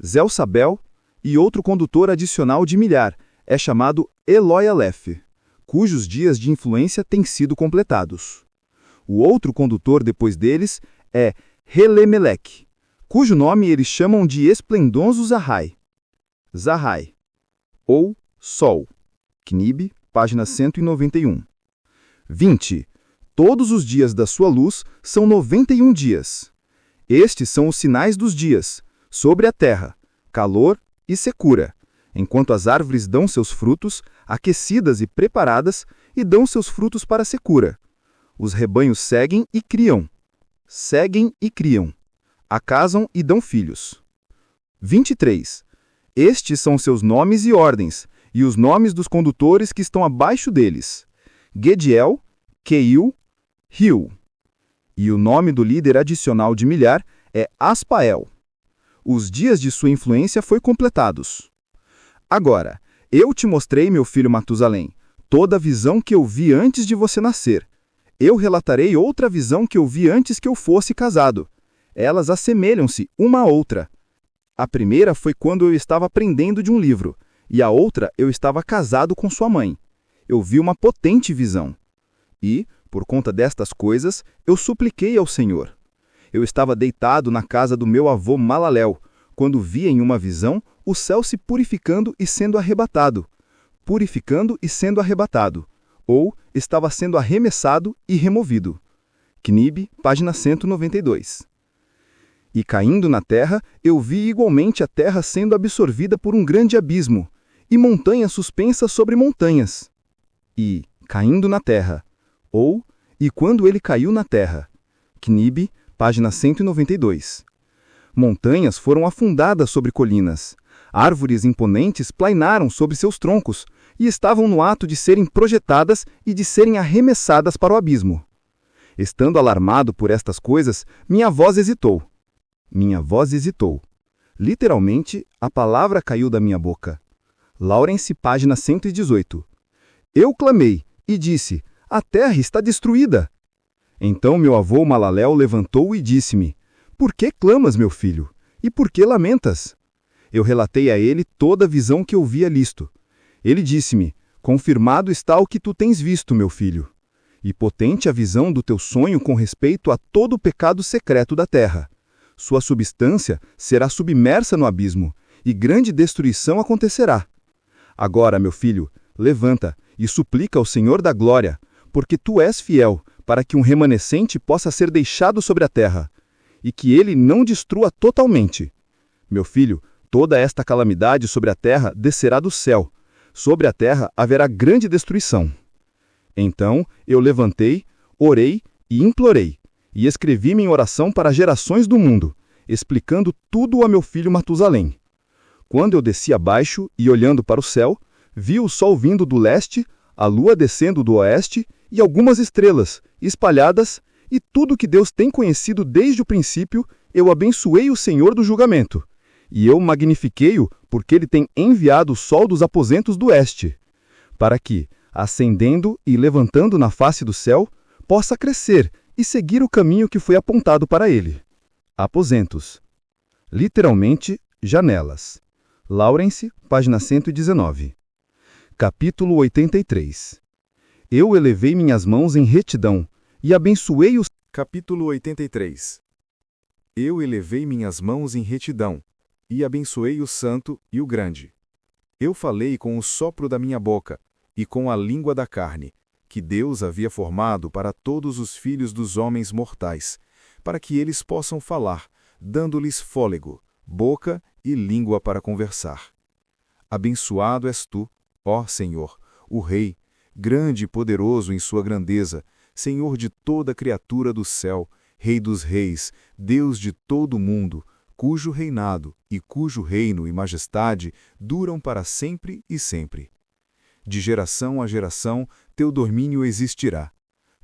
S4: Zelsabel e outro condutor adicional de milhar, é chamado Eloi Aleph, cujos dias de influência têm sido completados. O outro condutor depois deles é Helemeleque, cujo nome eles chamam de Esplendoroso Zahai. Zahai, ou Sol. Knib, página 191. 20. Todos os dias da sua luz são 91 dias. Estes são os sinais dos dias, sobre a terra, calor e secura, enquanto as árvores dão seus frutos, aquecidas e preparadas, e dão seus frutos para a secura. Os rebanhos seguem e criam, acasam e dão filhos. 23. Estes são seus nomes e ordens, e os nomes dos condutores que estão abaixo deles: Gediel, Keil, Rio. E o nome do líder adicional de milhar é Aspael. Os dias de sua influência foi completados. Agora, eu te mostrei, meu filho Matusalém, toda a visão que eu vi antes de você nascer. Eu relatarei outra visão que eu vi antes que eu fosse casado. Elas assemelham-se uma à outra. A primeira foi quando eu estava aprendendo de um livro, e a outra eu estava casado com sua mãe. Eu vi uma potente visão. E, por conta destas coisas, eu supliquei ao Senhor. Eu estava deitado na casa do meu avô Malalel, quando vi em uma visão o céu se purificando e sendo arrebatado. Ou estava sendo arremessado e removido. Knib, página 192. E caindo na terra, eu vi igualmente a terra sendo absorvida por um grande abismo, e montanhas suspensas sobre montanhas. E, caindo na terra, ou, e quando ele caiu na terra. Knib, página 192. Montanhas foram afundadas sobre colinas. Árvores imponentes plainaram sobre seus troncos e estavam no ato de serem projetadas e de serem arremessadas para o abismo. Estando alarmado por estas coisas, minha voz hesitou. Literalmente, a palavra caiu da minha boca. Lawrence, página 118. Eu clamei e disse: a terra está destruída. Então meu avô Malalel levantou e disse-me: por que clamas, meu filho? E por que lamentas? Eu relatei a ele toda a visão que eu via listo. Ele disse-me: confirmado está o que tu tens visto, meu filho. E potente a visão do teu sonho com respeito a todo o pecado secreto da terra. Sua substância será submersa no abismo, e grande destruição acontecerá. Agora, meu filho, levanta e suplica ao Senhor da glória, porque tu és fiel, para que um remanescente possa ser deixado sobre a terra, e que ele não destrua totalmente. Meu filho, toda esta calamidade sobre a terra descerá do céu. Sobre a terra haverá grande destruição. Então eu levantei, orei e implorei, e escrevi-me em oração para as gerações do mundo, explicando tudo a meu filho Matusalém. Quando eu desci abaixo e olhando para o céu, vi o sol vindo do leste, a lua descendo do oeste e algumas estrelas, espalhadas, e tudo que Deus tem conhecido desde o princípio, eu abençoei o Senhor do julgamento. E eu magnifiquei-o porque ele tem enviado o sol dos aposentos do oeste, para que, ascendendo e levantando na face do céu, possa crescer e seguir o caminho que foi apontado para ele. Aposentos. Literalmente, janelas. Lawrence, página 119. Capítulo 83. Eu elevei minhas mãos em retidão e abençoei os...
S2: Capítulo 83. Eu elevei minhas mãos em retidão e abençoei o Santo e o Grande. Eu falei com o sopro da minha boca e com a língua da carne, que Deus havia formado para todos os filhos dos homens mortais, para que eles possam falar, dando-lhes fôlego, boca e língua para conversar. Abençoado és tu, ó Senhor, o Rei, grande e poderoso em sua grandeza, Senhor de toda criatura do céu, Rei dos reis, Deus de todo o mundo, cujo reinado e cujo reino e majestade duram para sempre e sempre. De geração a geração, teu domínio existirá.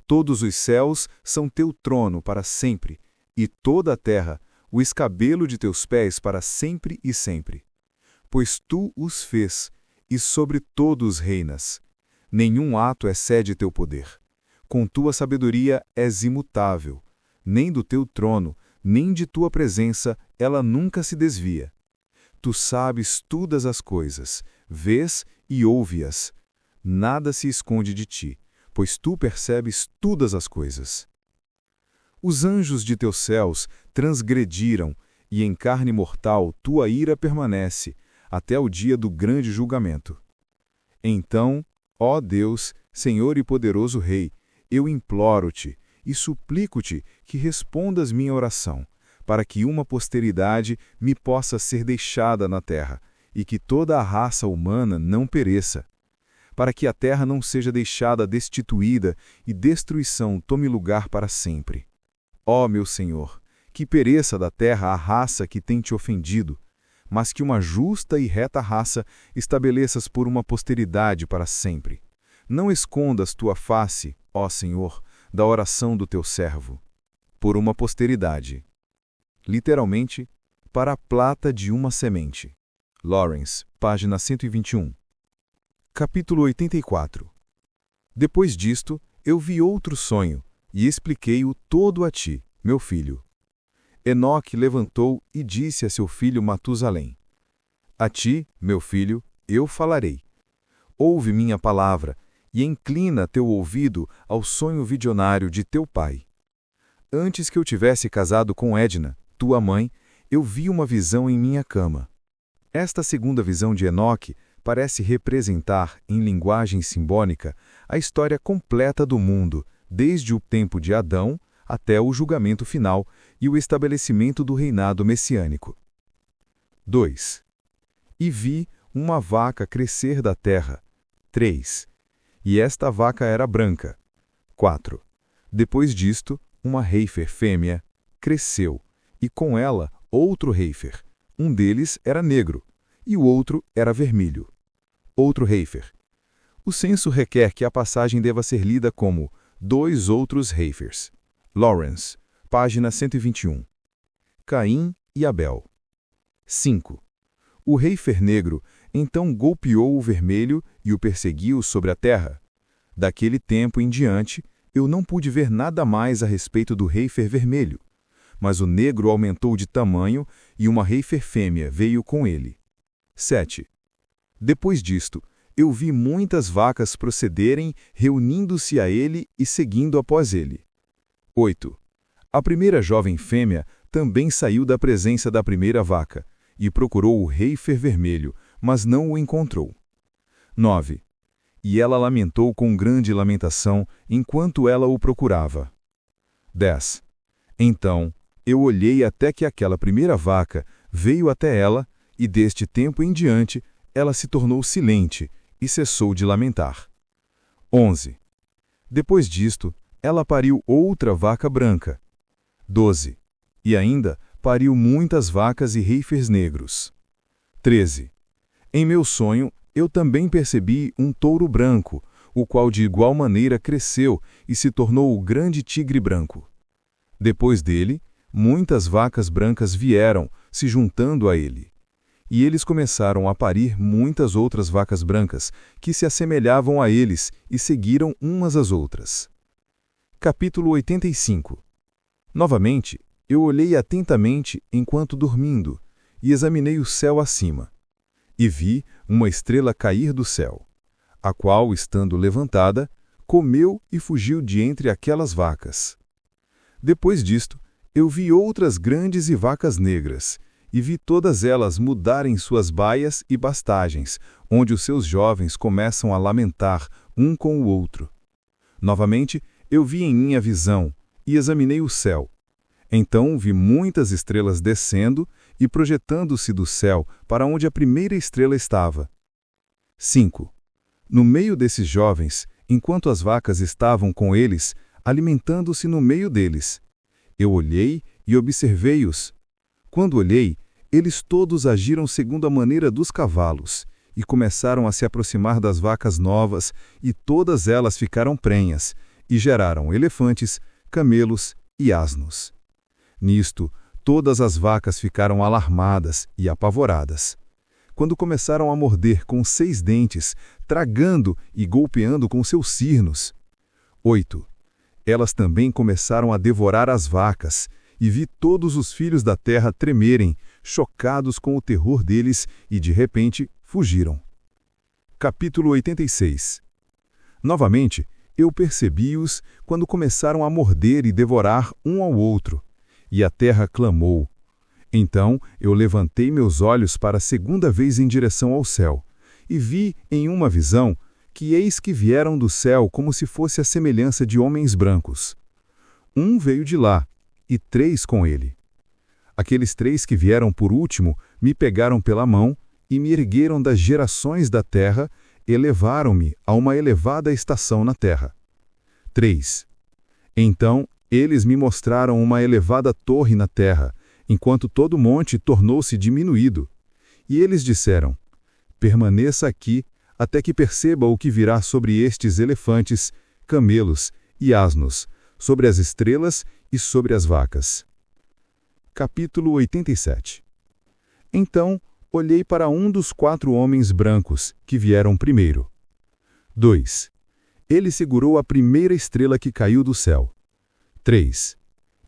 S2: Todos os céus são teu trono para sempre, e toda a terra, o escabelo de teus pés para sempre e sempre. Pois tu os fez, e sobre todos reinas. Nenhum ato excede teu poder. Com tua sabedoria és imutável. Nem do teu trono, nem de tua presença, ela nunca se desvia. Tu sabes todas as coisas, vês e ouve-as. Nada se esconde de ti, pois tu percebes todas as coisas. Os anjos de teus céus transgrediram, e em carne mortal tua ira permanece, até o dia do grande julgamento. Então, ó Deus, Senhor e poderoso Rei, eu imploro-te e suplico-te que respondas minha oração, para que uma posteridade me possa ser deixada na terra, e que toda a raça humana não pereça, para que a terra não seja deixada destituída e destruição tome lugar para sempre. Ó meu Senhor, que pereça da terra a raça que tem te ofendido, mas que uma justa e reta raça estabeleças por uma posteridade para sempre. Não escondas tua face, ó Senhor, da oração do teu servo, por uma posteridade. Literalmente, para a plata de uma semente. Lawrence, página 121. Capítulo 84. Depois disto, eu vi outro sonho, e expliquei-o todo a ti, meu filho. Enoque levantou e disse a seu filho Matusalém: A ti, meu filho, eu falarei. Ouve minha palavra, e inclina teu ouvido ao sonho visionário de teu pai. Antes que eu tivesse casado com Edna, tua mãe, eu vi uma visão em minha cama. Esta segunda visão de Enoque parece representar, em linguagem simbólica, a história completa do mundo, desde o tempo de Adão até o julgamento final e o estabelecimento do reinado messiânico. 2. E vi uma vaca crescer da terra. 3. E esta vaca era branca. 4. Depois disto, uma reifer fêmea cresceu, e com ela outro reifer. Um deles era negro, e o outro era vermelho. Outro reifer. O senso requer que a passagem deva ser lida como dois outros reifers. Lawrence, página 121. Caim e Abel. 5. O reifer negro então golpeou o vermelho e o perseguiu sobre a terra. Daquele tempo em diante, eu não pude ver nada mais a respeito do reifer vermelho, mas o negro aumentou de tamanho e uma reifer fêmea veio com ele. 7. Depois disto, eu vi muitas vacas procederem, reunindo-se a ele e seguindo após ele. 8. A primeira jovem fêmea também saiu da presença da primeira vaca, e procurou o reifer vermelho, mas não o encontrou. 9. E ela lamentou com grande lamentação, enquanto ela o procurava. 10. Então, eu olhei até que aquela primeira vaca veio até ela, e deste tempo em diante, ela se tornou silente, e cessou de lamentar. 11. Depois disto, ela pariu outra vaca branca. 12. E ainda pariu muitas vacas e reifers negros. 13. Em meu sonho, eu também percebi um touro branco, o qual de igual maneira cresceu e se tornou o grande tigre branco. Depois dele, muitas vacas brancas vieram, se juntando a ele. E eles começaram a parir muitas outras vacas brancas, que se assemelhavam a eles e seguiram umas às outras. Capítulo 85. Novamente, eu olhei atentamente enquanto dormindo, e examinei o céu acima. E vi uma estrela cair do céu, a qual, estando levantada, comeu e fugiu de entre aquelas vacas. Depois disto, eu vi outras grandes e vacas negras, e vi todas elas mudarem suas baias e bastagens, onde os seus jovens começam a lamentar um com o outro. Novamente, eu vi em minha visão, e examinei o céu. Então vi muitas estrelas descendo e projetando-se do céu para onde a primeira estrela estava. 5. No meio desses jovens, enquanto as vacas estavam com eles, alimentando-se no meio deles. Eu olhei e observei-os. Quando olhei, eles todos agiram segundo a maneira dos cavalos, e começaram a se aproximar das vacas novas, e todas elas ficaram prenhas, e geraram elefantes, camelos e asnos. Nisto, todas as vacas ficaram alarmadas e apavoradas. Quando começaram a morder com 6 dentes, tragando e golpeando com seus cirnos. 8. Elas também começaram a devorar as vacas, e vi todos os filhos da terra tremerem, chocados com o terror deles, e de repente fugiram. Capítulo 86. Novamente, eu percebi-os quando começaram a morder e devorar um ao outro, e a terra clamou. Então eu levantei meus olhos para a segunda vez em direção ao céu, e vi em uma visão que eis que vieram do céu como se fosse a semelhança de homens brancos. Um veio de lá, e 3 com ele. Aqueles 3 que vieram por último me pegaram pela mão e me ergueram das gerações da terra e levaram-me a uma elevada estação na terra. 3. Então eles me mostraram uma elevada torre na terra, enquanto todo o monte tornou-se diminuído. E eles disseram: permaneça aqui até que perceba o que virá sobre estes elefantes, camelos e asnos, sobre as estrelas e sobre as vacas. Capítulo 87. Então olhei para um dos 4 homens brancos que vieram primeiro. 2. Ele segurou a primeira estrela que caiu do céu. 3.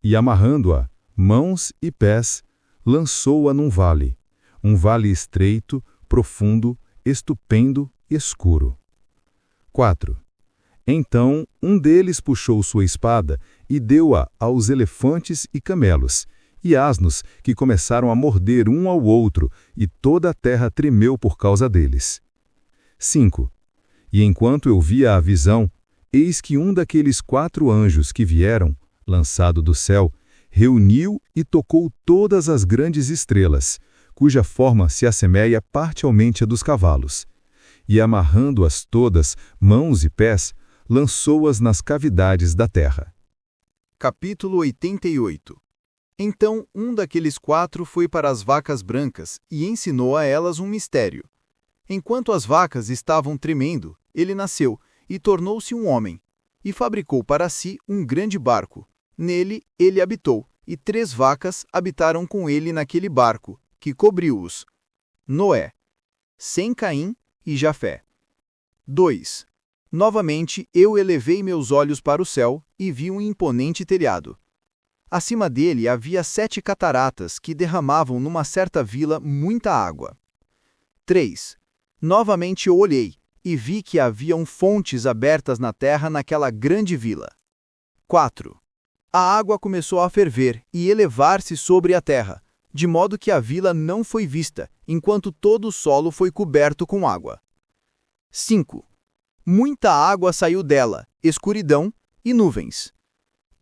S2: E amarrando-a, mãos e pés, lançou-a num vale, um vale estreito, profundo, estupendo e escuro. 4. Então um deles puxou sua espada e deu-a aos elefantes e camelos, e asnos que começaram a morder um ao outro, e toda a terra tremeu por causa deles. 5. E enquanto eu via a visão, eis que um daqueles 4 anjos que vieram, lançado do céu, reuniu e tocou todas as grandes estrelas, cuja forma se assemelha parcialmente à dos cavalos, e amarrando-as todas, mãos e pés, lançou-as nas cavidades da terra.
S3: Capítulo 88. Então um daqueles 4 foi para as vacas brancas e ensinou a elas um mistério. Enquanto as vacas estavam tremendo, ele nasceu e tornou-se um homem, e fabricou para si um grande barco. Nele ele habitou, e 3 vacas habitaram com ele naquele barco, que cobriu-os: Noé, Sem, Caim e Jafé. 2. Novamente eu elevei meus olhos para o céu e vi um imponente telhado. Acima dele havia 7 cataratas que derramavam numa certa vila muita água. 3. Novamente eu olhei e vi que haviam fontes abertas na terra naquela grande vila. 4. A água começou a ferver e elevar-se sobre a terra, de modo que a vila não foi vista, enquanto todo o solo foi coberto com água. 5. Muita água saiu dela, escuridão e nuvens.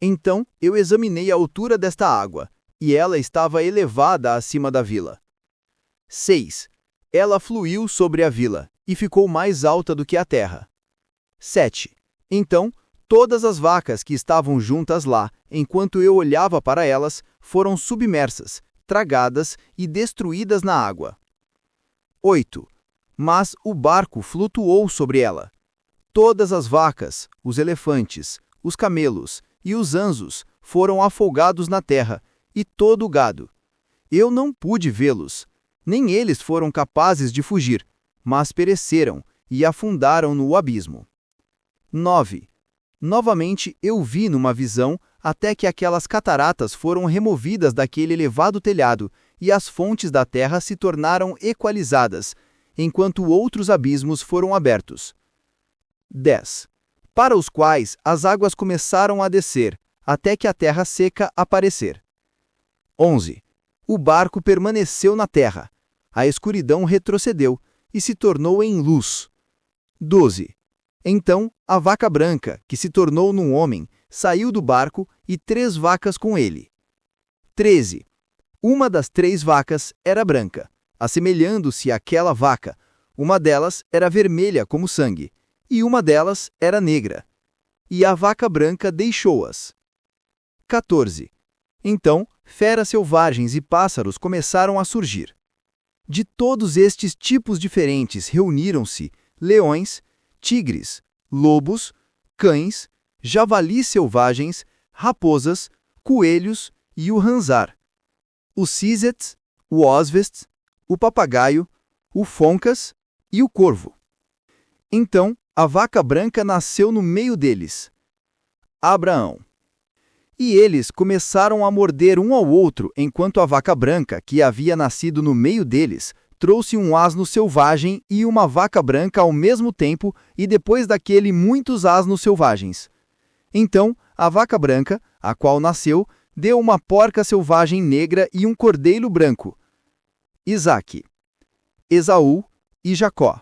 S3: Então eu examinei a altura desta água, e ela estava elevada acima da vila. 6. Ela fluiu sobre a vila, e ficou mais alta do que a terra. 7. Então todas as vacas que estavam juntas lá, enquanto eu olhava para elas, foram submersas, tragadas e destruídas na água. 8. Mas o barco flutuou sobre ela. Todas as vacas, os elefantes, os camelos e os anjos foram afogados na terra, e todo o gado. Eu não pude vê-los, nem eles foram capazes de fugir, mas pereceram e afundaram no abismo. 9. Novamente eu vi numa visão até que aquelas cataratas foram removidas daquele elevado telhado, e as fontes da terra se tornaram equalizadas, enquanto outros abismos foram abertos. 10. para os quais as águas começaram a descer, até que a terra seca aparecer. 11. O barco permaneceu na terra. A escuridão retrocedeu e se tornou em luz. 12. Então, a vaca branca, que se tornou num homem, saiu do barco e 3 vacas com ele. 13. Uma das 3 vacas era branca, assemelhando-se àquela vaca. Uma delas era vermelha como sangue, e uma delas era negra. E a vaca branca deixou-as. 14. Então, feras selvagens e pássaros começaram a surgir. De todos estes tipos diferentes reuniram-se leões, tigres, lobos, cães, javalis selvagens, raposas, coelhos e o ranzar, o cisets, o osvest, o papagaio, o foncas e o corvo. Então, a vaca branca nasceu no meio deles, Abraão. E eles começaram a morder um ao outro, enquanto a vaca branca, que havia nascido no meio deles, trouxe um asno selvagem e uma vaca branca ao mesmo tempo, e depois daquele muitos asnos selvagens. Então, a vaca branca, a qual nasceu, deu uma porca selvagem negra e um cordeiro branco. Isaque, Esaú e Jacó.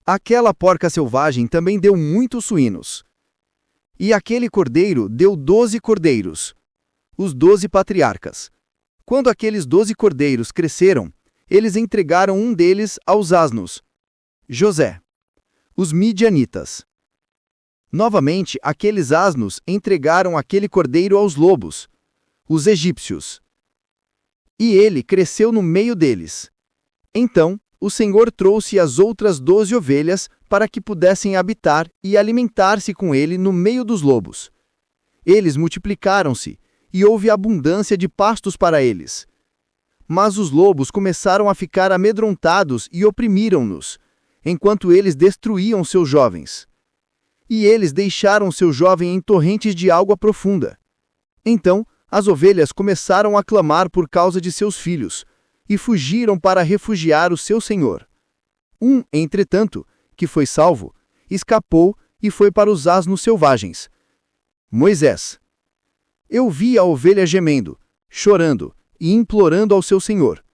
S3: Aquela porca selvagem também deu muitos suínos. E aquele cordeiro deu 12 cordeiros, os 12 patriarcas. Quando aqueles 12 cordeiros cresceram, eles entregaram um deles aos asnos, José, os midianitas. Novamente, aqueles asnos entregaram aquele cordeiro aos lobos, os egípcios. E ele cresceu no meio deles. Então, o Senhor trouxe as outras 12 ovelhas para que pudessem habitar e alimentar-se com ele no meio dos lobos. Eles multiplicaram-se, e houve abundância de pastos para eles. Mas os lobos começaram a ficar amedrontados e oprimiram-nos, enquanto eles destruíam seus jovens. E eles deixaram seu jovem em torrentes de água profunda. Então, as ovelhas começaram a clamar por causa de seus filhos, e fugiram para refugiar o seu senhor. Entretanto, que foi salvo, escapou e foi para os asnos selvagens. Moisés. Eu vi a ovelha gemendo, chorando e implorando ao seu senhor,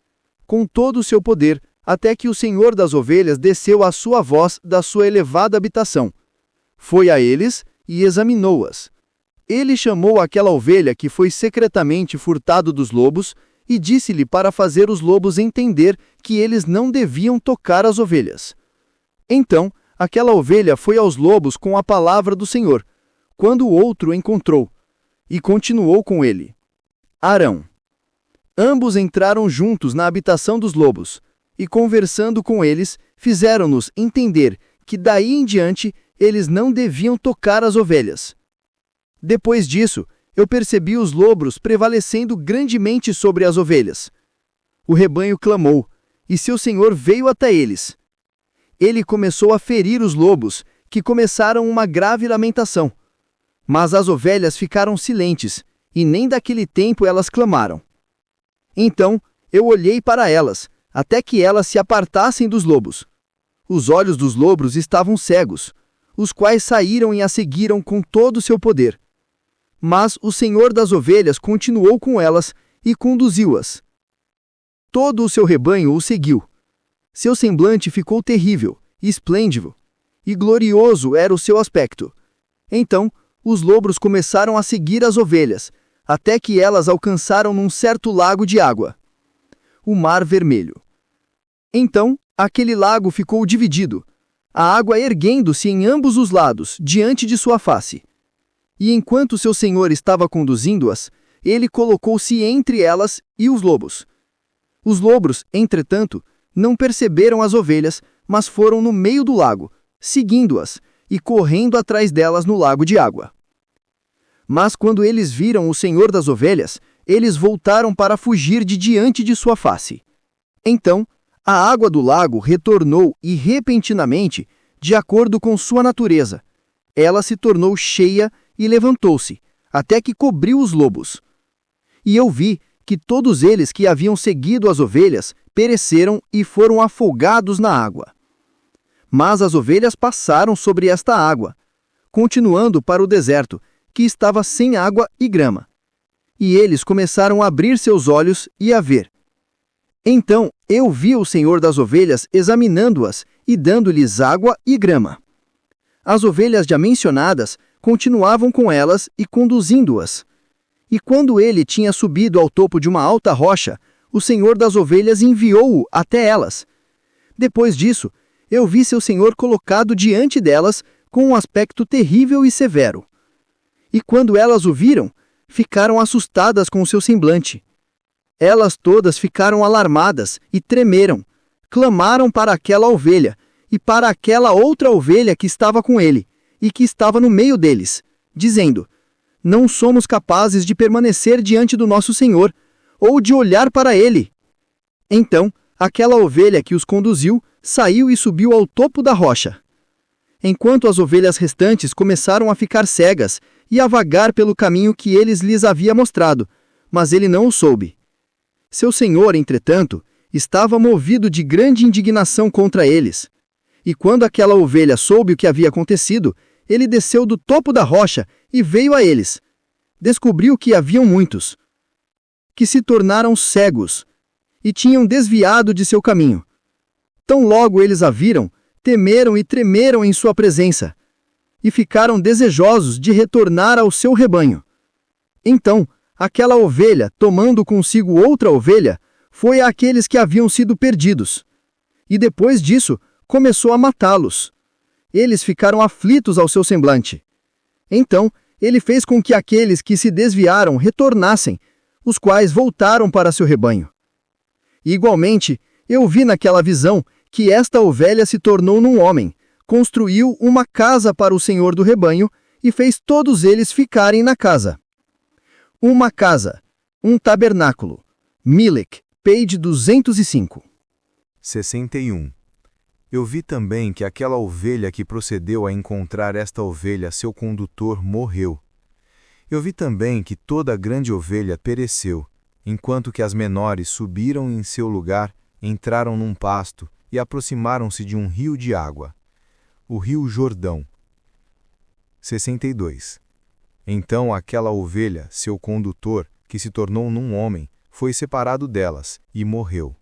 S3: com todo o seu poder, até que o senhor das ovelhas desceu à sua voz da sua elevada habitação. Foi a eles e examinou-as. Ele chamou aquela ovelha que foi secretamente furtado dos lobos e disse-lhe para fazer os lobos entender que eles não deviam tocar as ovelhas. Então, aquela ovelha foi aos lobos com a palavra do Senhor, quando o outro encontrou, e continuou com ele. Arão. Ambos entraram juntos na habitação dos lobos, e conversando com eles, fizeram-nos entender que daí em diante eles não deviam tocar as ovelhas. Depois disso, eu percebi os lobos prevalecendo grandemente sobre as ovelhas. O rebanho clamou, e seu senhor veio até eles. Ele começou a ferir os lobos, que começaram uma grave lamentação. Mas as ovelhas ficaram silentes, e nem daquele tempo elas clamaram. Então eu olhei para elas, até que elas se apartassem dos lobos. Os olhos dos lobos estavam cegos, os quais saíram e a seguiram com todo o seu poder. Mas o Senhor das ovelhas continuou com elas e conduziu-as. Todo o seu rebanho o seguiu. Seu semblante ficou terrível, esplêndido, e glorioso era o seu aspecto. Então, os lobos começaram a seguir as ovelhas, até que elas alcançaram num certo lago de água, o Mar Vermelho. Então, aquele lago ficou dividido, a água erguendo-se em ambos os lados, diante de sua face. E enquanto seu senhor estava conduzindo-as, ele colocou-se entre elas e os lobos. Os lobos, entretanto, não perceberam as ovelhas, mas foram no meio do lago, seguindo-as e correndo atrás delas no lago de água. Mas quando eles viram o senhor das ovelhas, eles voltaram para fugir de diante de sua face. Então, a água do lago retornou e repentinamente, de acordo com sua natureza, ela se tornou cheia e levantou-se, até que cobriu os lobos. E eu vi que todos eles que haviam seguido as ovelhas pereceram e foram afogados na água. Mas as ovelhas passaram sobre esta água.
S5: continuando para o deserto, que estava sem água e grama. E eles começaram a abrir seus olhos e a ver. Então eu vi o Senhor das ovelhas examinando-as e dando-lhes água e grama. As ovelhas já mencionadas continuavam com elas e conduzindo-as. E quando ele tinha subido ao topo de uma alta rocha, o Senhor das ovelhas enviou-o até elas. Depois disso, eu vi seu Senhor colocado diante delas com um aspecto terrível e severo. E quando elas o viram, ficaram assustadas com o seu semblante. Elas todas ficaram alarmadas e tremeram, clamaram para aquela ovelha e para aquela outra ovelha que estava com ele e que estava no meio deles, dizendo: não somos capazes de permanecer diante do nosso Senhor, ou de olhar para ele. Então, aquela ovelha que os conduziu saiu e subiu ao topo da rocha. Enquanto as ovelhas restantes começaram a ficar cegas e a vagar pelo caminho que eles lhes havia mostrado, mas ele não o soube. Seu senhor, entretanto, estava movido de grande indignação contra eles. E quando aquela ovelha soube o que havia acontecido, ele desceu do topo da rocha e veio a eles. Descobriu que haviam muitos, que se tornaram cegos, e tinham desviado de seu caminho. Tão logo eles a viram, temeram e tremeram em sua presença, e ficaram desejosos de retornar ao seu rebanho. Então, aquela ovelha, tomando consigo outra ovelha, foi àqueles que haviam sido perdidos. E depois disso, começou a matá-los. Eles ficaram aflitos ao seu semblante. Então, ele fez com que aqueles que se desviaram retornassem, os quais voltaram para seu rebanho. Igualmente, eu vi naquela visão que esta ovelha se tornou num homem, construiu uma casa para o senhor do rebanho e fez todos eles ficarem na casa. Uma casa, um tabernáculo. Milek, page 205.
S2: 61. Eu vi também que aquela ovelha que procedeu a encontrar esta ovelha, seu condutor, morreu. Eu vi também que toda a grande ovelha pereceu, enquanto que as menores subiram em seu lugar, entraram num pasto e aproximaram-se de um rio de água, o rio Jordão. 62. Então aquela ovelha, seu condutor, que se tornou num homem, foi separado delas e morreu.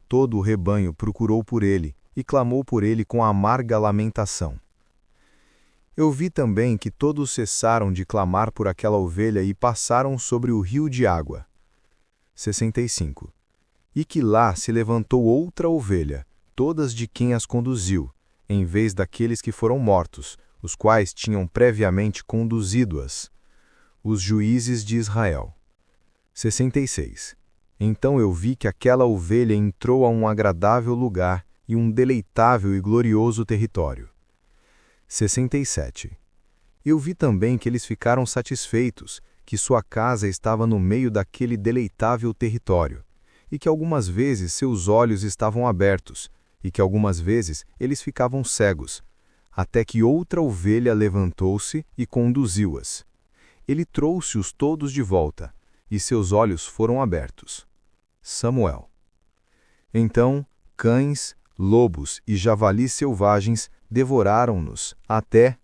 S2: Todo o rebanho procurou por ele e clamou por ele com amarga lamentação. Eu vi também que todos cessaram de clamar por aquela ovelha e passaram sobre o rio de água. 65. E que lá se levantou outra ovelha, todas de quem as conduziu, em vez daqueles que foram mortos, os quais tinham previamente conduzido-as, os juízes de Israel. 66. Então eu vi que aquela ovelha entrou a um agradável lugar e um deleitável e glorioso território. 67. Eu vi também que eles ficaram satisfeitos, que sua casa estava no meio daquele deleitável território, e que algumas vezes seus olhos estavam abertos, e que algumas vezes eles ficavam cegos, até que outra ovelha levantou-se e conduziu-as. Ele trouxe-os todos de volta, e seus olhos foram abertos. Samuel. Então, cães, lobos e javalis selvagens devoraram-nos até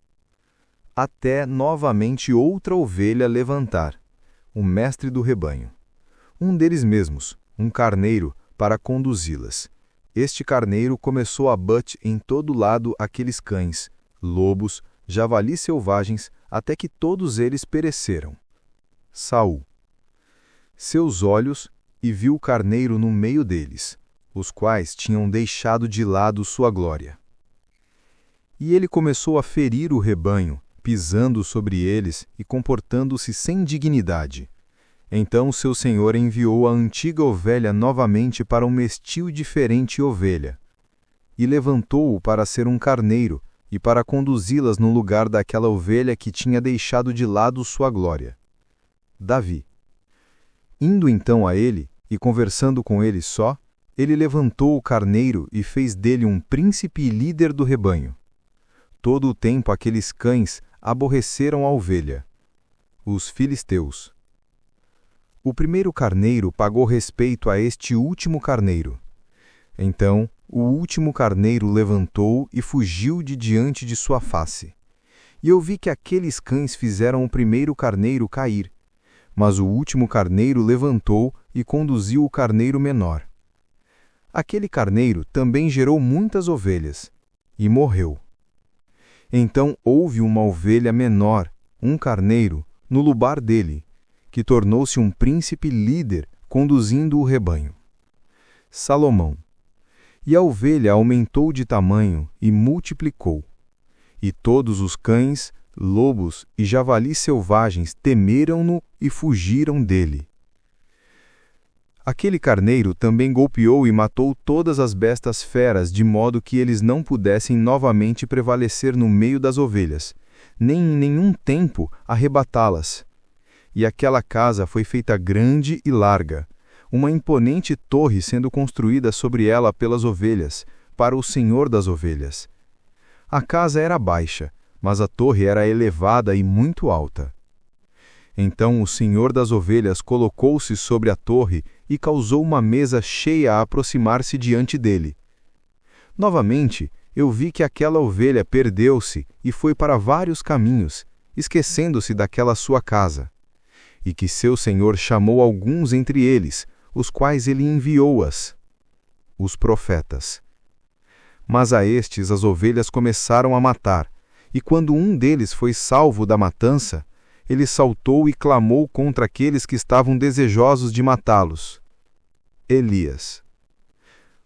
S2: novamente outra ovelha levantar, o mestre do rebanho. Um deles mesmos, um carneiro, para conduzi-las. Este carneiro começou a butt em todo lado aqueles cães, lobos, javalis selvagens, até que todos eles pereceram. Saul. Seus olhos, e viu o carneiro no meio deles, os quais tinham deixado de lado sua glória. E ele começou a ferir o rebanho, pisando sobre eles e comportando-se sem dignidade. Então seu senhor enviou a antiga ovelha novamente para uma estil diferente ovelha, e levantou-o para ser um carneiro e para conduzi-las no lugar daquela ovelha que tinha deixado de lado sua glória. Davi. Indo então a ele, e conversando com ele só, ele levantou o carneiro e fez dele um príncipe e líder do rebanho. Todo o tempo aqueles cães aborreceram a ovelha. Os filisteus. O primeiro carneiro pagou respeito a este último carneiro. Então, o último carneiro levantou e fugiu de diante de sua face.
S4: E eu vi que aqueles cães fizeram o primeiro carneiro cair. Mas o último carneiro levantou e conduziu o carneiro menor. Aquele carneiro também gerou muitas ovelhas, e morreu. Então houve uma ovelha menor, um carneiro, no lugar dele, que tornou-se um príncipe líder, conduzindo o rebanho. Salomão. E a ovelha aumentou de tamanho e multiplicou. E todos os cães, lobos e javalis selvagens temeram-no e fugiram dele. Aquele carneiro também golpeou e matou todas as bestas feras, de modo que eles não pudessem novamente prevalecer no meio das ovelhas, nem em nenhum tempo arrebatá-las. E aquela casa foi feita grande e larga, uma imponente torre sendo construída sobre ela pelas ovelhas, para o Senhor das ovelhas. A casa era baixa, mas a torre era elevada e muito alta. Então o Senhor das ovelhas colocou-se sobre a torre e causou uma mesa cheia a aproximar-se diante dele. Novamente, eu vi que aquela ovelha perdeu-se e foi para vários caminhos, esquecendo-se daquela sua casa. E que seu Senhor chamou alguns entre eles, os quais ele enviou-as, os profetas. Mas a estes as ovelhas começaram a matar, e quando um deles foi salvo da matança, ele saltou e clamou contra aqueles que estavam desejosos de matá-los. Elias.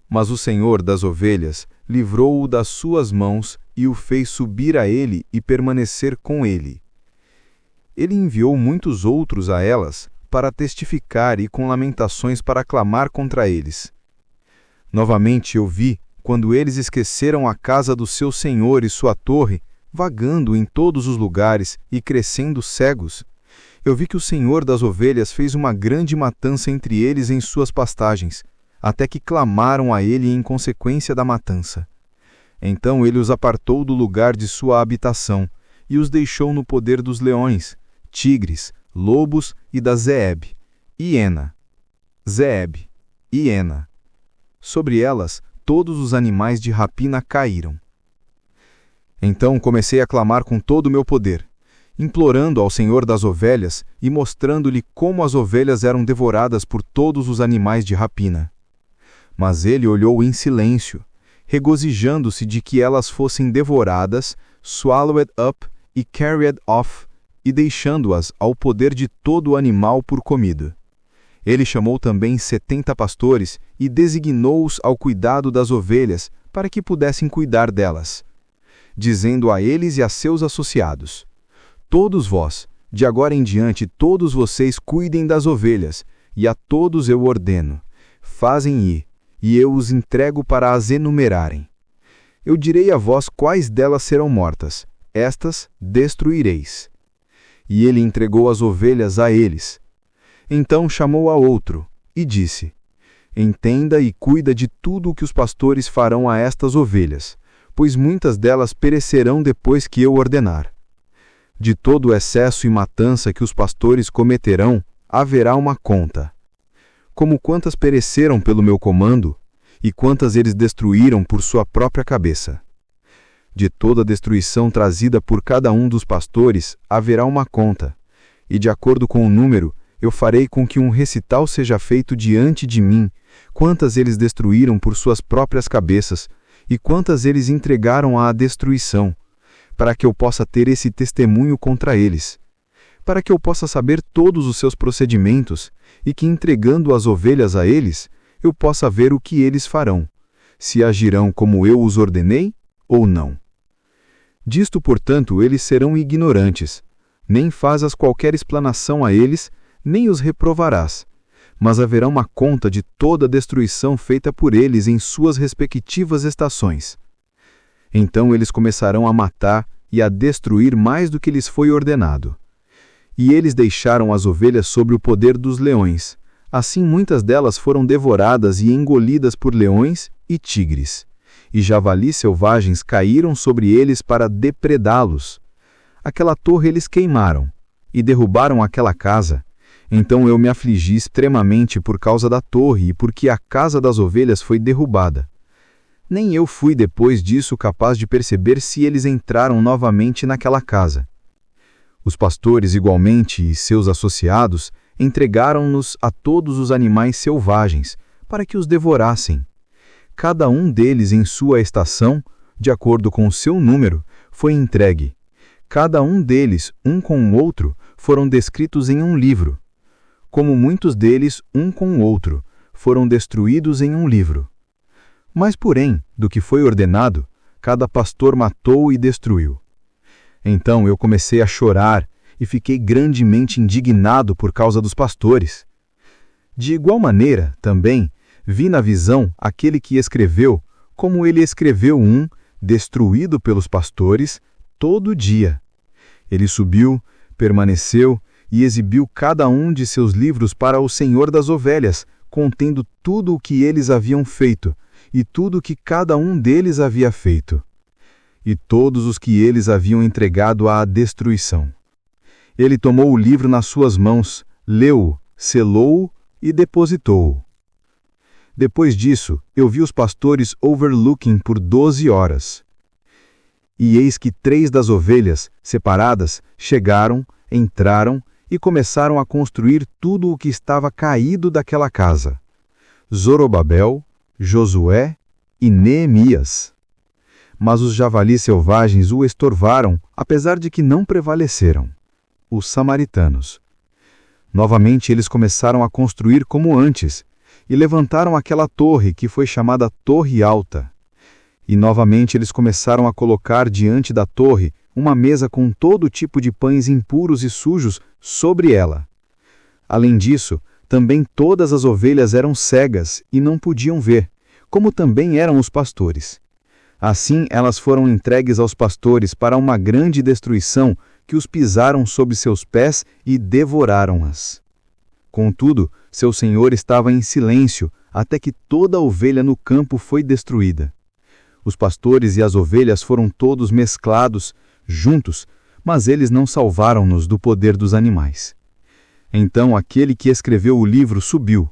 S4: Mas o Senhor das ovelhas livrou-o das suas mãos e o fez subir a ele e permanecer com ele. Ele enviou muitos outros a elas para testificar e com lamentações para clamar contra eles. Novamente eu vi, quando eles esqueceram a casa do seu Senhor e sua torre, vagando em todos os lugares e crescendo cegos, eu vi que o Senhor das ovelhas fez uma grande matança entre eles em suas pastagens, até que clamaram a ele em consequência da matança. Então ele os apartou do lugar de sua habitação e os deixou no poder dos leões, tigres, lobos e da Zeeb, hiena. Zeeb, hiena. Sobre elas, todos os animais de rapina caíram. Então comecei a clamar com todo o meu poder, implorando ao Senhor das ovelhas e mostrando-lhe como as ovelhas eram devoradas por todos os animais de rapina. Mas ele olhou em silêncio, regozijando-se de que elas fossem devoradas, swallowed up e carried off, e deixando-as ao poder de todo o animal por comida. Ele chamou também 70 pastores e designou-os ao cuidado das ovelhas, para que pudessem cuidar delas, dizendo a eles e a seus associados: todos vós, de agora em diante, todos vocês cuidem das ovelhas, e a todos eu ordeno: fazem ir, e eu os entrego para as enumerarem. Eu direi a vós quais delas serão mortas, estas destruireis. E ele entregou as ovelhas a eles. Então chamou a outro, e disse: entenda e cuida de tudo o que os pastores farão a estas ovelhas, pois muitas delas perecerão depois que eu ordenar. De todo o excesso e matança que os pastores cometerão, haverá uma conta. Como quantas pereceram pelo meu comando, e quantas eles destruíram por sua própria cabeça. De toda a destruição trazida por cada um dos pastores, haverá uma conta, e de acordo com o número, eu farei com que um recital seja feito diante de mim, quantas eles destruíram por suas próprias cabeças, e quantas eles entregaram à destruição, para que eu possa ter esse testemunho contra eles, para que eu possa saber todos os seus procedimentos, e que entregando as ovelhas a eles, eu possa ver o que eles farão, se agirão como eu os ordenei ou não. Disto, portanto, eles serão ignorantes, nem fazas qualquer explanação a eles, nem os reprovarás, mas haverá uma conta de toda a destruição feita por eles em suas respectivas estações. Então eles começarão a matar e a destruir mais do que lhes foi ordenado. E eles deixaram as ovelhas sob o poder dos leões. Assim muitas delas foram devoradas e engolidas por leões e tigres. E javalis selvagens caíram sobre eles para depredá-los. Aquela torre eles queimaram, e derrubaram aquela casa. Então eu me afligi extremamente por causa da torre e porque a casa das ovelhas foi derrubada. Nem eu fui depois disso capaz de perceber se eles entraram novamente naquela casa. Os pastores, igualmente, e seus associados, entregaram-nos a todos os animais selvagens, para que os devorassem. Cada um deles em sua estação, de acordo com o seu número, foi entregue. Cada um deles, um com o outro, foram descritos em um livro. Como muitos deles, um com o outro, foram destruídos em um livro. Mas, porém, do que foi ordenado, cada pastor matou e destruiu. Então eu comecei a chorar e fiquei grandemente indignado por causa dos pastores. De igual maneira, também, vi na visão aquele que escreveu, como ele escreveu um, destruído pelos pastores, todo dia. Ele subiu, permaneceu e exibiu cada um de seus livros para o Senhor das Ovelhas, contendo tudo o que eles haviam feito, e tudo o que cada um deles havia feito, e todos os que eles haviam entregado à destruição. Ele tomou o livro nas suas mãos, leu-o, selou-o e depositou-o. Depois disso, eu vi os pastores overlooking por 12 horas. E eis que 3 das ovelhas, separadas, chegaram, entraram e começaram a construir tudo o que estava caído daquela casa: Zorobabel, Josué e Neemias. Mas os javalis selvagens o estorvaram, apesar de que não prevaleceram. Os samaritanos. Novamente eles começaram a construir como antes, e levantaram aquela torre que foi chamada Torre Alta. E novamente eles começaram a colocar diante da torre uma mesa com todo tipo de pães impuros e sujos sobre ela. Além disso, também todas as ovelhas eram cegas e não podiam ver, como também eram os pastores. Assim elas foram entregues aos pastores para uma grande destruição, que os pisaram sob seus pés e devoraram-as. Contudo, seu senhor estava em silêncio, até que toda a ovelha no campo foi destruída. Os pastores e as ovelhas foram todos mesclados, juntos, mas eles não salvaram-nos do poder dos animais. Então aquele que escreveu o livro subiu,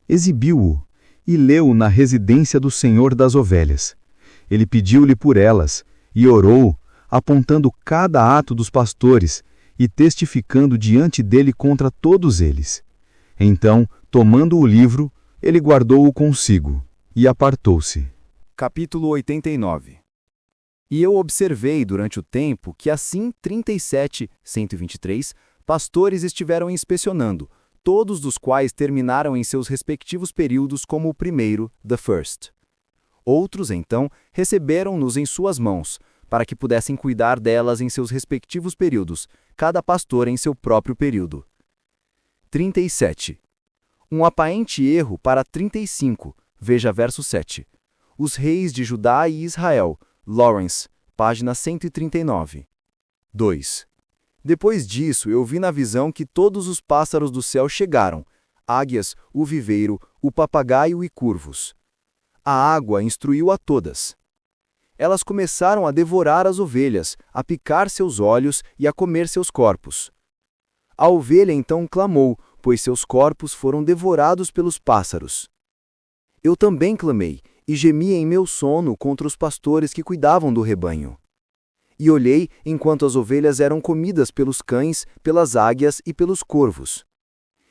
S4: exibiu-o e leu-o na residência do Senhor das Ovelhas. Ele pediu-lhe por elas e orou, apontando cada ato dos pastores e testificando diante dele contra todos eles. Então, tomando o livro, ele guardou-o consigo e apartou-se.
S3: Capítulo 89. E eu observei durante o tempo que assim 37, pastores estiveram inspecionando, todos dos quais terminaram em seus respectivos períodos como o primeiro, the first. Outros, então, receberam-nos em suas mãos, para que pudessem cuidar delas em seus respectivos períodos, cada pastor em seu próprio período. 37. Um aparente erro para 35, veja verso 7. Os reis de Judá e Israel, Lawrence, página 139. 2. Depois disso, eu vi na visão que todos os pássaros do céu chegaram, águias, o viveiro, o papagaio e curvos. A água instruiu a todas. Elas começaram a devorar as ovelhas, a picar seus olhos e a comer seus corpos. A ovelha então clamou, pois seus corpos foram devorados pelos pássaros. Eu também clamei, e gemi em meu sono contra os pastores que cuidavam do rebanho. E olhei enquanto as ovelhas eram comidas pelos cães, pelas águias e pelos corvos.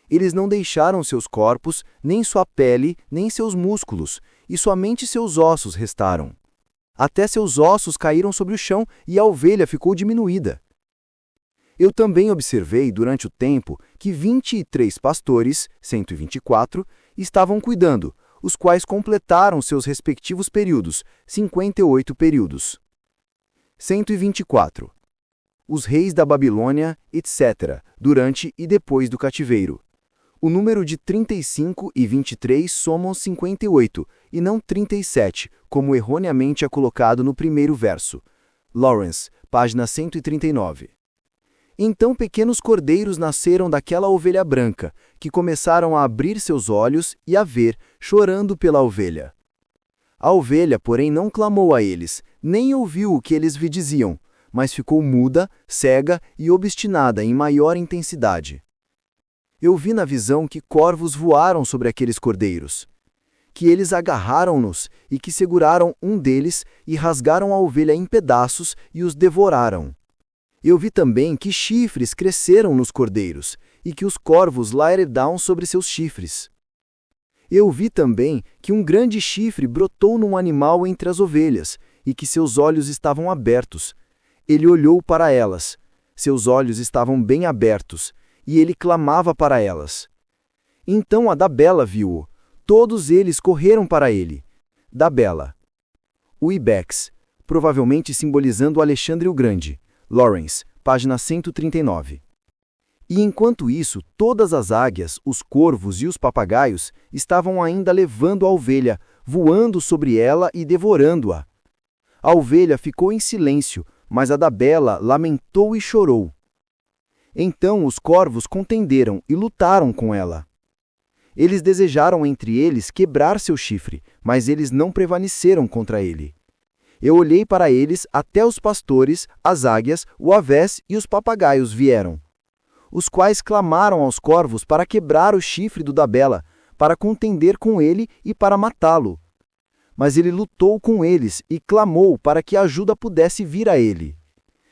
S3: Eles não deixaram seus corpos, nem sua pele, nem seus músculos, e somente seus ossos restaram. Até seus ossos caíram sobre o chão e a ovelha ficou diminuída. Eu também observei durante o tempo que 23 pastores, 124, estavam cuidando, os quais completaram seus respectivos períodos, 58 períodos. 124. Os reis da Babilônia, etc., durante e depois do cativeiro. O número de 35 e 23 somam 58, e não 37, como erroneamente é colocado no primeiro verso. Lawrence, página 139. Então pequenos cordeiros nasceram daquela ovelha branca, que começaram a abrir seus olhos e a ver, chorando pela ovelha. A ovelha, porém, não clamou a eles, nem ouviu o que eles lhe diziam, mas ficou muda, cega e obstinada em maior intensidade. Eu vi na visão que corvos voaram sobre aqueles cordeiros.
S5: que eles agarraram-nos e que seguraram um deles e rasgaram a ovelha em pedaços e os devoraram. Eu vi também que chifres cresceram nos cordeiros e que os corvos laredavam sobre seus chifres. Eu vi também que um grande chifre brotou num animal entre as ovelhas e que seus olhos estavam abertos. Ele olhou para elas. Seus olhos estavam bem abertos e ele clamava para elas. Então a Dabela viu-o. Todos eles correram para ele. Dabela. O Ibex, provavelmente simbolizando Alexandre o Grande. Lawrence, página 139. E enquanto isso, todas as águias, os corvos e os papagaios estavam ainda levando a ovelha, voando sobre ela e devorando-a. A ovelha ficou em silêncio, mas a Dabela lamentou e chorou. Então os corvos contenderam e lutaram com ela. Eles desejaram entre eles quebrar seu chifre, mas eles não prevaleceram contra ele. Eu olhei para eles até os pastores, as águias, o avés e os papagaios vieram, os quais clamaram aos corvos para quebrar o chifre do Dabela, para contender com ele e para matá-lo. Mas ele lutou com eles e clamou para que a ajuda pudesse vir a ele.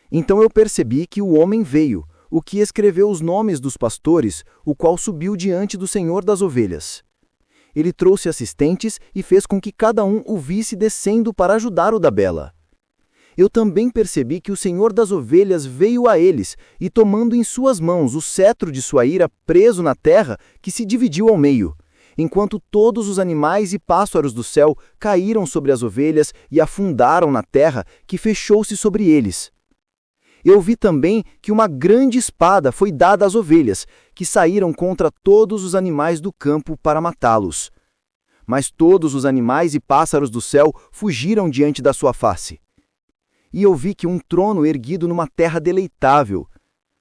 S5: Então eu percebi que o homem veio, o que escreveu os nomes dos pastores, o qual subiu diante do Senhor das ovelhas. Ele trouxe assistentes e fez com que cada um o visse descendo para ajudar o Dabela. Eu também percebi que o Senhor das ovelhas veio a eles e, tomando em suas mãos o cetro de sua ira preso na terra, que se dividiu ao meio, enquanto todos os animais e pássaros do céu caíram sobre as ovelhas e afundaram na terra, que fechou-se sobre eles. Eu vi também que uma grande espada foi dada às ovelhas, que saíram contra todos os animais do campo para matá-los. Mas todos os animais e pássaros do céu fugiram diante da sua face. E eu vi que um trono erguido numa terra deleitável.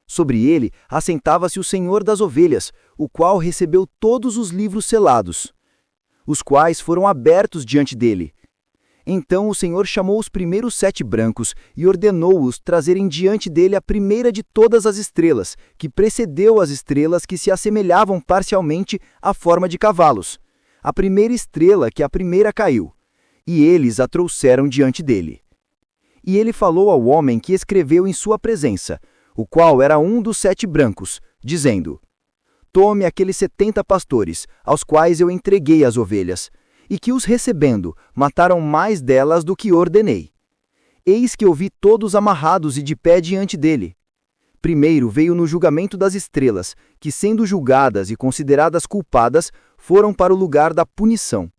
S5: Sobre ele assentava-se o Senhor das ovelhas, o qual recebeu todos os livros selados, os quais foram abertos diante dele. Então o Senhor chamou os primeiros 7 brancos e ordenou-os trazerem diante dele a primeira de todas as estrelas, que precedeu as estrelas que se assemelhavam parcialmente à forma de cavalos, a primeira estrela que a primeira caiu, e eles a trouxeram diante dele. E ele falou ao homem que escreveu em sua presença, o qual era um dos 7 brancos, dizendo: Tome aqueles 70 pastores, aos quais eu entreguei as ovelhas, e que os recebendo, mataram mais delas do que ordenei. Eis que eu vi todos amarrados e de pé diante dele. Primeiro veio no julgamento das estrelas, que sendo julgadas e consideradas culpadas, foram para o lugar da punição.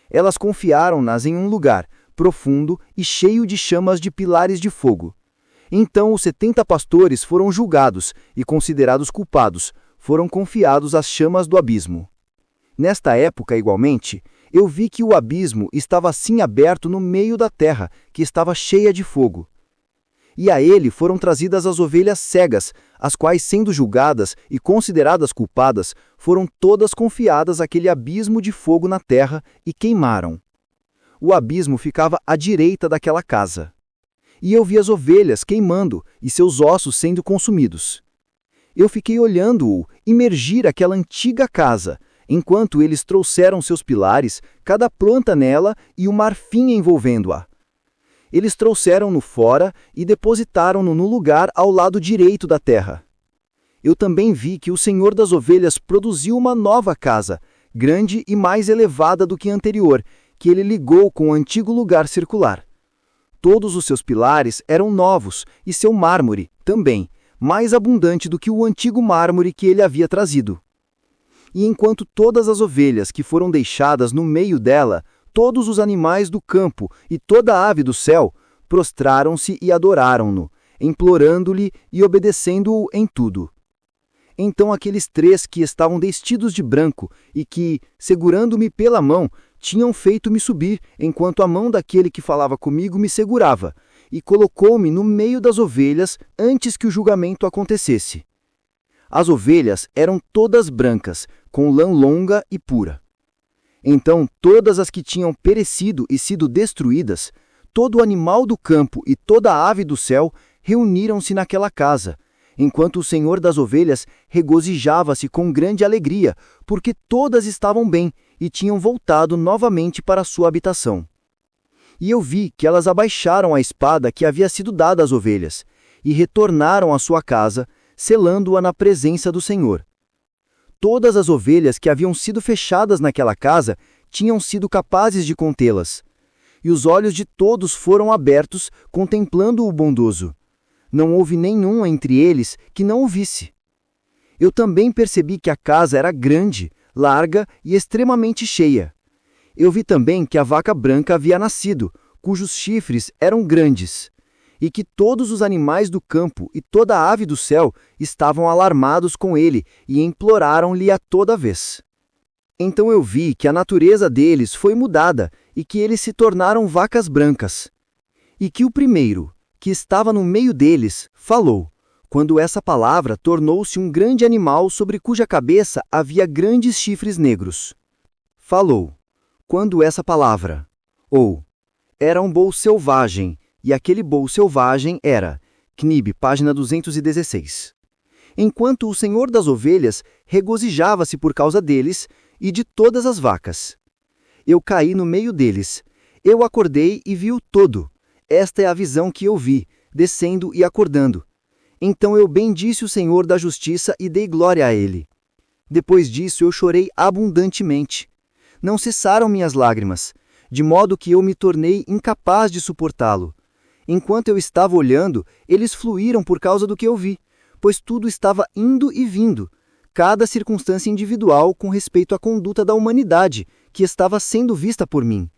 S5: Elas confiaram-nas em um lugar profundo e cheio de chamas de pilares de fogo. Então os 70 pastores foram julgados e considerados culpados, foram confiados às chamas do abismo. Nesta época, igualmente, eu vi que o abismo estava assim aberto no meio da terra, que estava cheia de fogo. E a ele foram trazidas as ovelhas cegas, as quais, sendo julgadas e consideradas culpadas, foram todas confiadas àquele abismo de fogo na terra e queimaram. O abismo ficava à direita daquela casa. E eu vi as ovelhas queimando e seus ossos sendo consumidos. Eu fiquei olhando-o imergir aquela antiga casa, enquanto eles trouxeram seus pilares, cada planta nela e o marfim envolvendo-a. Eles trouxeram-no fora e depositaram-no no lugar ao lado direito da terra. Eu também vi que o Senhor das ovelhas produziu uma nova casa, grande e mais elevada do que a anterior, que ele ligou com o antigo lugar circular. Todos os seus pilares eram novos e seu mármore, também, mais abundante do que o antigo mármore que ele havia trazido. E enquanto todas as ovelhas que foram deixadas no meio dela, todos os animais do campo e toda a ave do céu, prostraram-se e adoraram-no, implorando-lhe e obedecendo-o em tudo. Então aqueles 3 que estavam vestidos de branco e que, segurando-me pela mão, tinham feito-me subir, enquanto a mão daquele que falava comigo me segurava, e colocou-me no meio das ovelhas antes que o julgamento acontecesse. As ovelhas eram todas brancas, com lã longa e pura. Então todas as que tinham perecido e sido destruídas, todo o animal do campo e toda a ave do céu, reuniram-se naquela casa, enquanto o Senhor das ovelhas regozijava-se com grande alegria, porque todas estavam bem e tinham voltado novamente para sua habitação. E eu vi que elas abaixaram a espada que havia sido dada às ovelhas, e retornaram à sua casa, selando-a na presença do Senhor. Todas as ovelhas que haviam sido fechadas naquela casa tinham sido capazes de contê-las. E os olhos de todos foram abertos, contemplando o bondoso. Não houve nenhum entre eles que não o visse. Eu também percebi que a casa era grande, larga e extremamente cheia. Eu vi também que a vaca branca havia nascido, cujos chifres eram grandes, e que todos os animais do campo e toda a ave do céu estavam alarmados com ele e imploraram-lhe a toda vez. Então eu vi que a natureza deles foi mudada e que eles se tornaram vacas brancas. E que o primeiro, que estava no meio deles, falou, quando essa palavra tornou-se um grande animal sobre cuja cabeça havia grandes chifres negros. Falou, quando essa palavra, era um bou selvagem, e aquele bou selvagem era, Cnib, página 216. Enquanto o Senhor das ovelhas regozijava-se por causa deles e de todas as vacas. Eu caí no meio deles. Eu acordei e vi o todo. Esta é a visão que eu vi, descendo e acordando. Então eu bendisse o Senhor da justiça e dei glória a ele. Depois disso eu chorei abundantemente. Não cessaram minhas lágrimas, de modo que eu me tornei incapaz de suportá-lo. Enquanto eu estava olhando, eles fluíram por causa do que eu vi, pois tudo estava indo e vindo, cada circunstância individual com respeito à conduta da humanidade, que estava sendo vista por mim.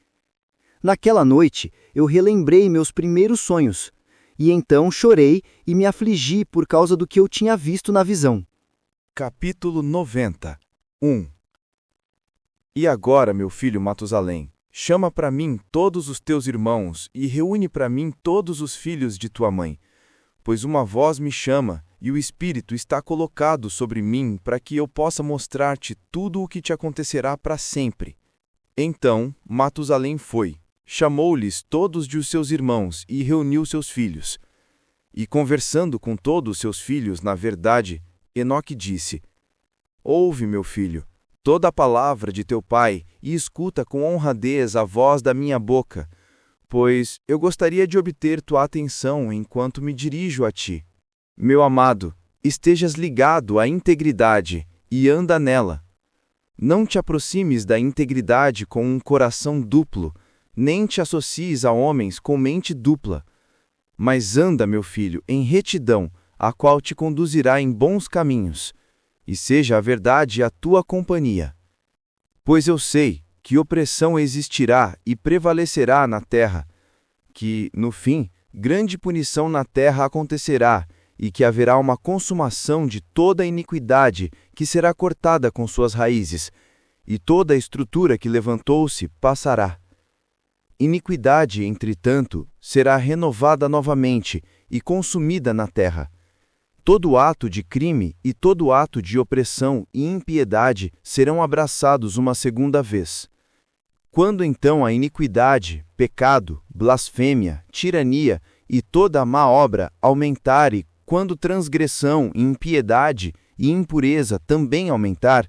S5: Naquela noite, eu relembrei meus primeiros sonhos, e então chorei e me afligi por causa do que eu tinha visto na visão.
S2: Capítulo 90 E agora, meu filho Matusalém, chama para mim todos os teus irmãos e reúne para mim todos os filhos de tua mãe, pois uma voz me chama e o Espírito está colocado sobre mim para que eu possa mostrar-te tudo o que te acontecerá para sempre. Então Matusalém foi, chamou-lhes todos de os seus irmãos e reuniu seus filhos. E conversando com todos seus filhos, na verdade, Enoque disse: Ouve, meu filho, toda a palavra de teu pai e escuta com honradez a voz da minha boca, pois eu gostaria de obter tua atenção enquanto me dirijo a ti. Meu amado, estejas ligado à integridade e anda nela. Não te aproximes da integridade com um coração duplo, nem te associes a homens com mente dupla. Mas anda, meu filho, em retidão, a qual te conduzirá em bons caminhos, e seja a verdade a tua companhia. Pois eu sei que opressão existirá e prevalecerá na terra, que, no fim, grande punição na terra acontecerá, e que haverá uma consumação de toda a iniquidade que será cortada com suas raízes, e toda a estrutura que levantou-se passará. Iniquidade, entretanto, será renovada novamente e consumida na terra. Todo ato de crime e todo ato de opressão e impiedade serão abraçados uma segunda vez. Quando então a iniquidade, pecado, blasfêmia, tirania e toda a má obra aumentarem, quando transgressão, impiedade e impureza também aumentar,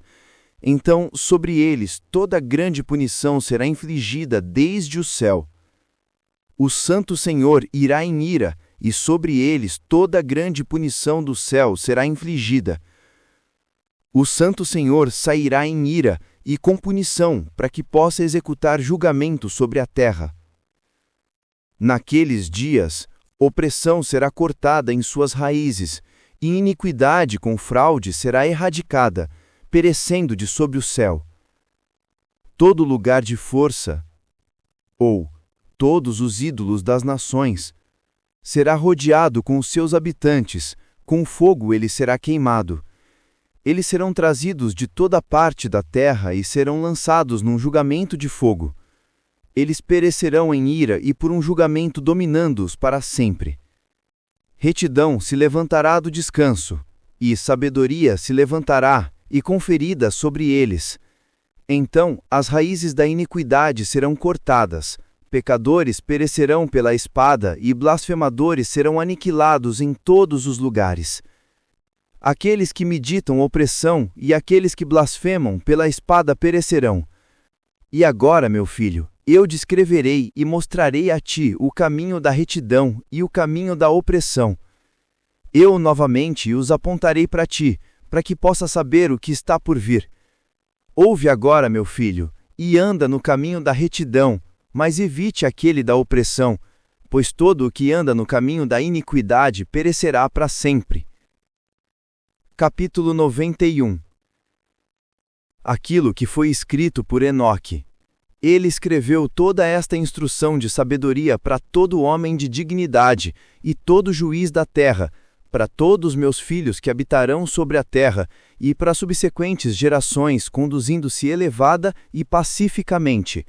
S2: então sobre eles toda grande punição será infligida desde o céu. O Santo Senhor irá em ira, e sobre eles toda grande punição do céu será infligida. O Santo Senhor sairá em ira e com punição, para que possa executar julgamento sobre a terra. Naqueles dias, opressão será cortada em suas raízes, e iniquidade com fraude será erradicada, perecendo de sob o céu. Todo lugar de força, ou todos os ídolos das nações, será rodeado com os seus habitantes, com fogo ele será queimado. Eles serão trazidos de toda parte da terra e serão lançados num julgamento de fogo. Eles perecerão em ira e por um julgamento dominando-os para sempre. Retidão se levantará do descanso, e sabedoria se levantará e conferida sobre eles. Então as raízes da iniquidade serão cortadas, pecadores perecerão pela espada e blasfemadores serão aniquilados em todos os lugares. Aqueles que meditam opressão e aqueles que blasfemam pela espada perecerão.
S3: E agora, meu filho, eu descreverei e mostrarei a ti o caminho da retidão e o caminho da opressão. Eu novamente os apontarei para ti, para que possa saber o que está por vir. Ouve agora, meu filho, e anda no caminho da retidão, mas evite aquele da opressão, pois todo o que anda no caminho da iniquidade perecerá para sempre. Capítulo 91. Aquilo que foi escrito por Enoque. Ele escreveu toda esta instrução de sabedoria para todo homem de dignidade e todo juiz da terra, para todos os meus filhos que habitarão sobre a terra, e para subsequentes gerações, conduzindo-se elevada e pacificamente.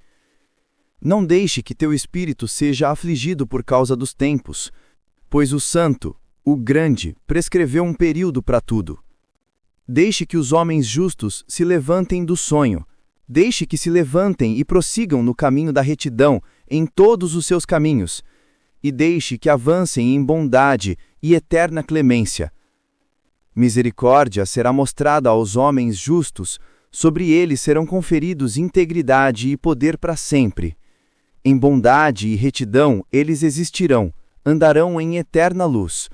S3: Não deixe que teu espírito seja afligido por causa dos tempos, pois o Santo, o Grande, prescreveu um período para tudo. Deixe que os homens justos se levantem do sonho. Deixe que se levantem e prossigam no caminho da retidão, em todos os seus caminhos. E deixe que avancem em bondade e eterna clemência. Misericórdia será mostrada aos homens justos, sobre eles serão conferidos integridade e poder para sempre. Em bondade e retidão eles existirão, andarão em eterna luz.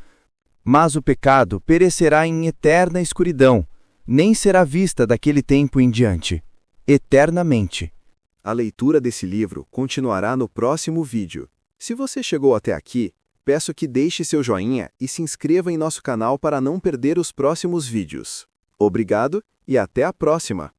S3: Mas o pecado perecerá em eterna escuridão, nem será vista daquele tempo em diante, eternamente.
S1: A leitura desse livro continuará no próximo vídeo. Se você chegou até aqui, peço que deixe seu joinha e se inscreva em nosso canal para não perder os próximos vídeos. Obrigado e até a próxima!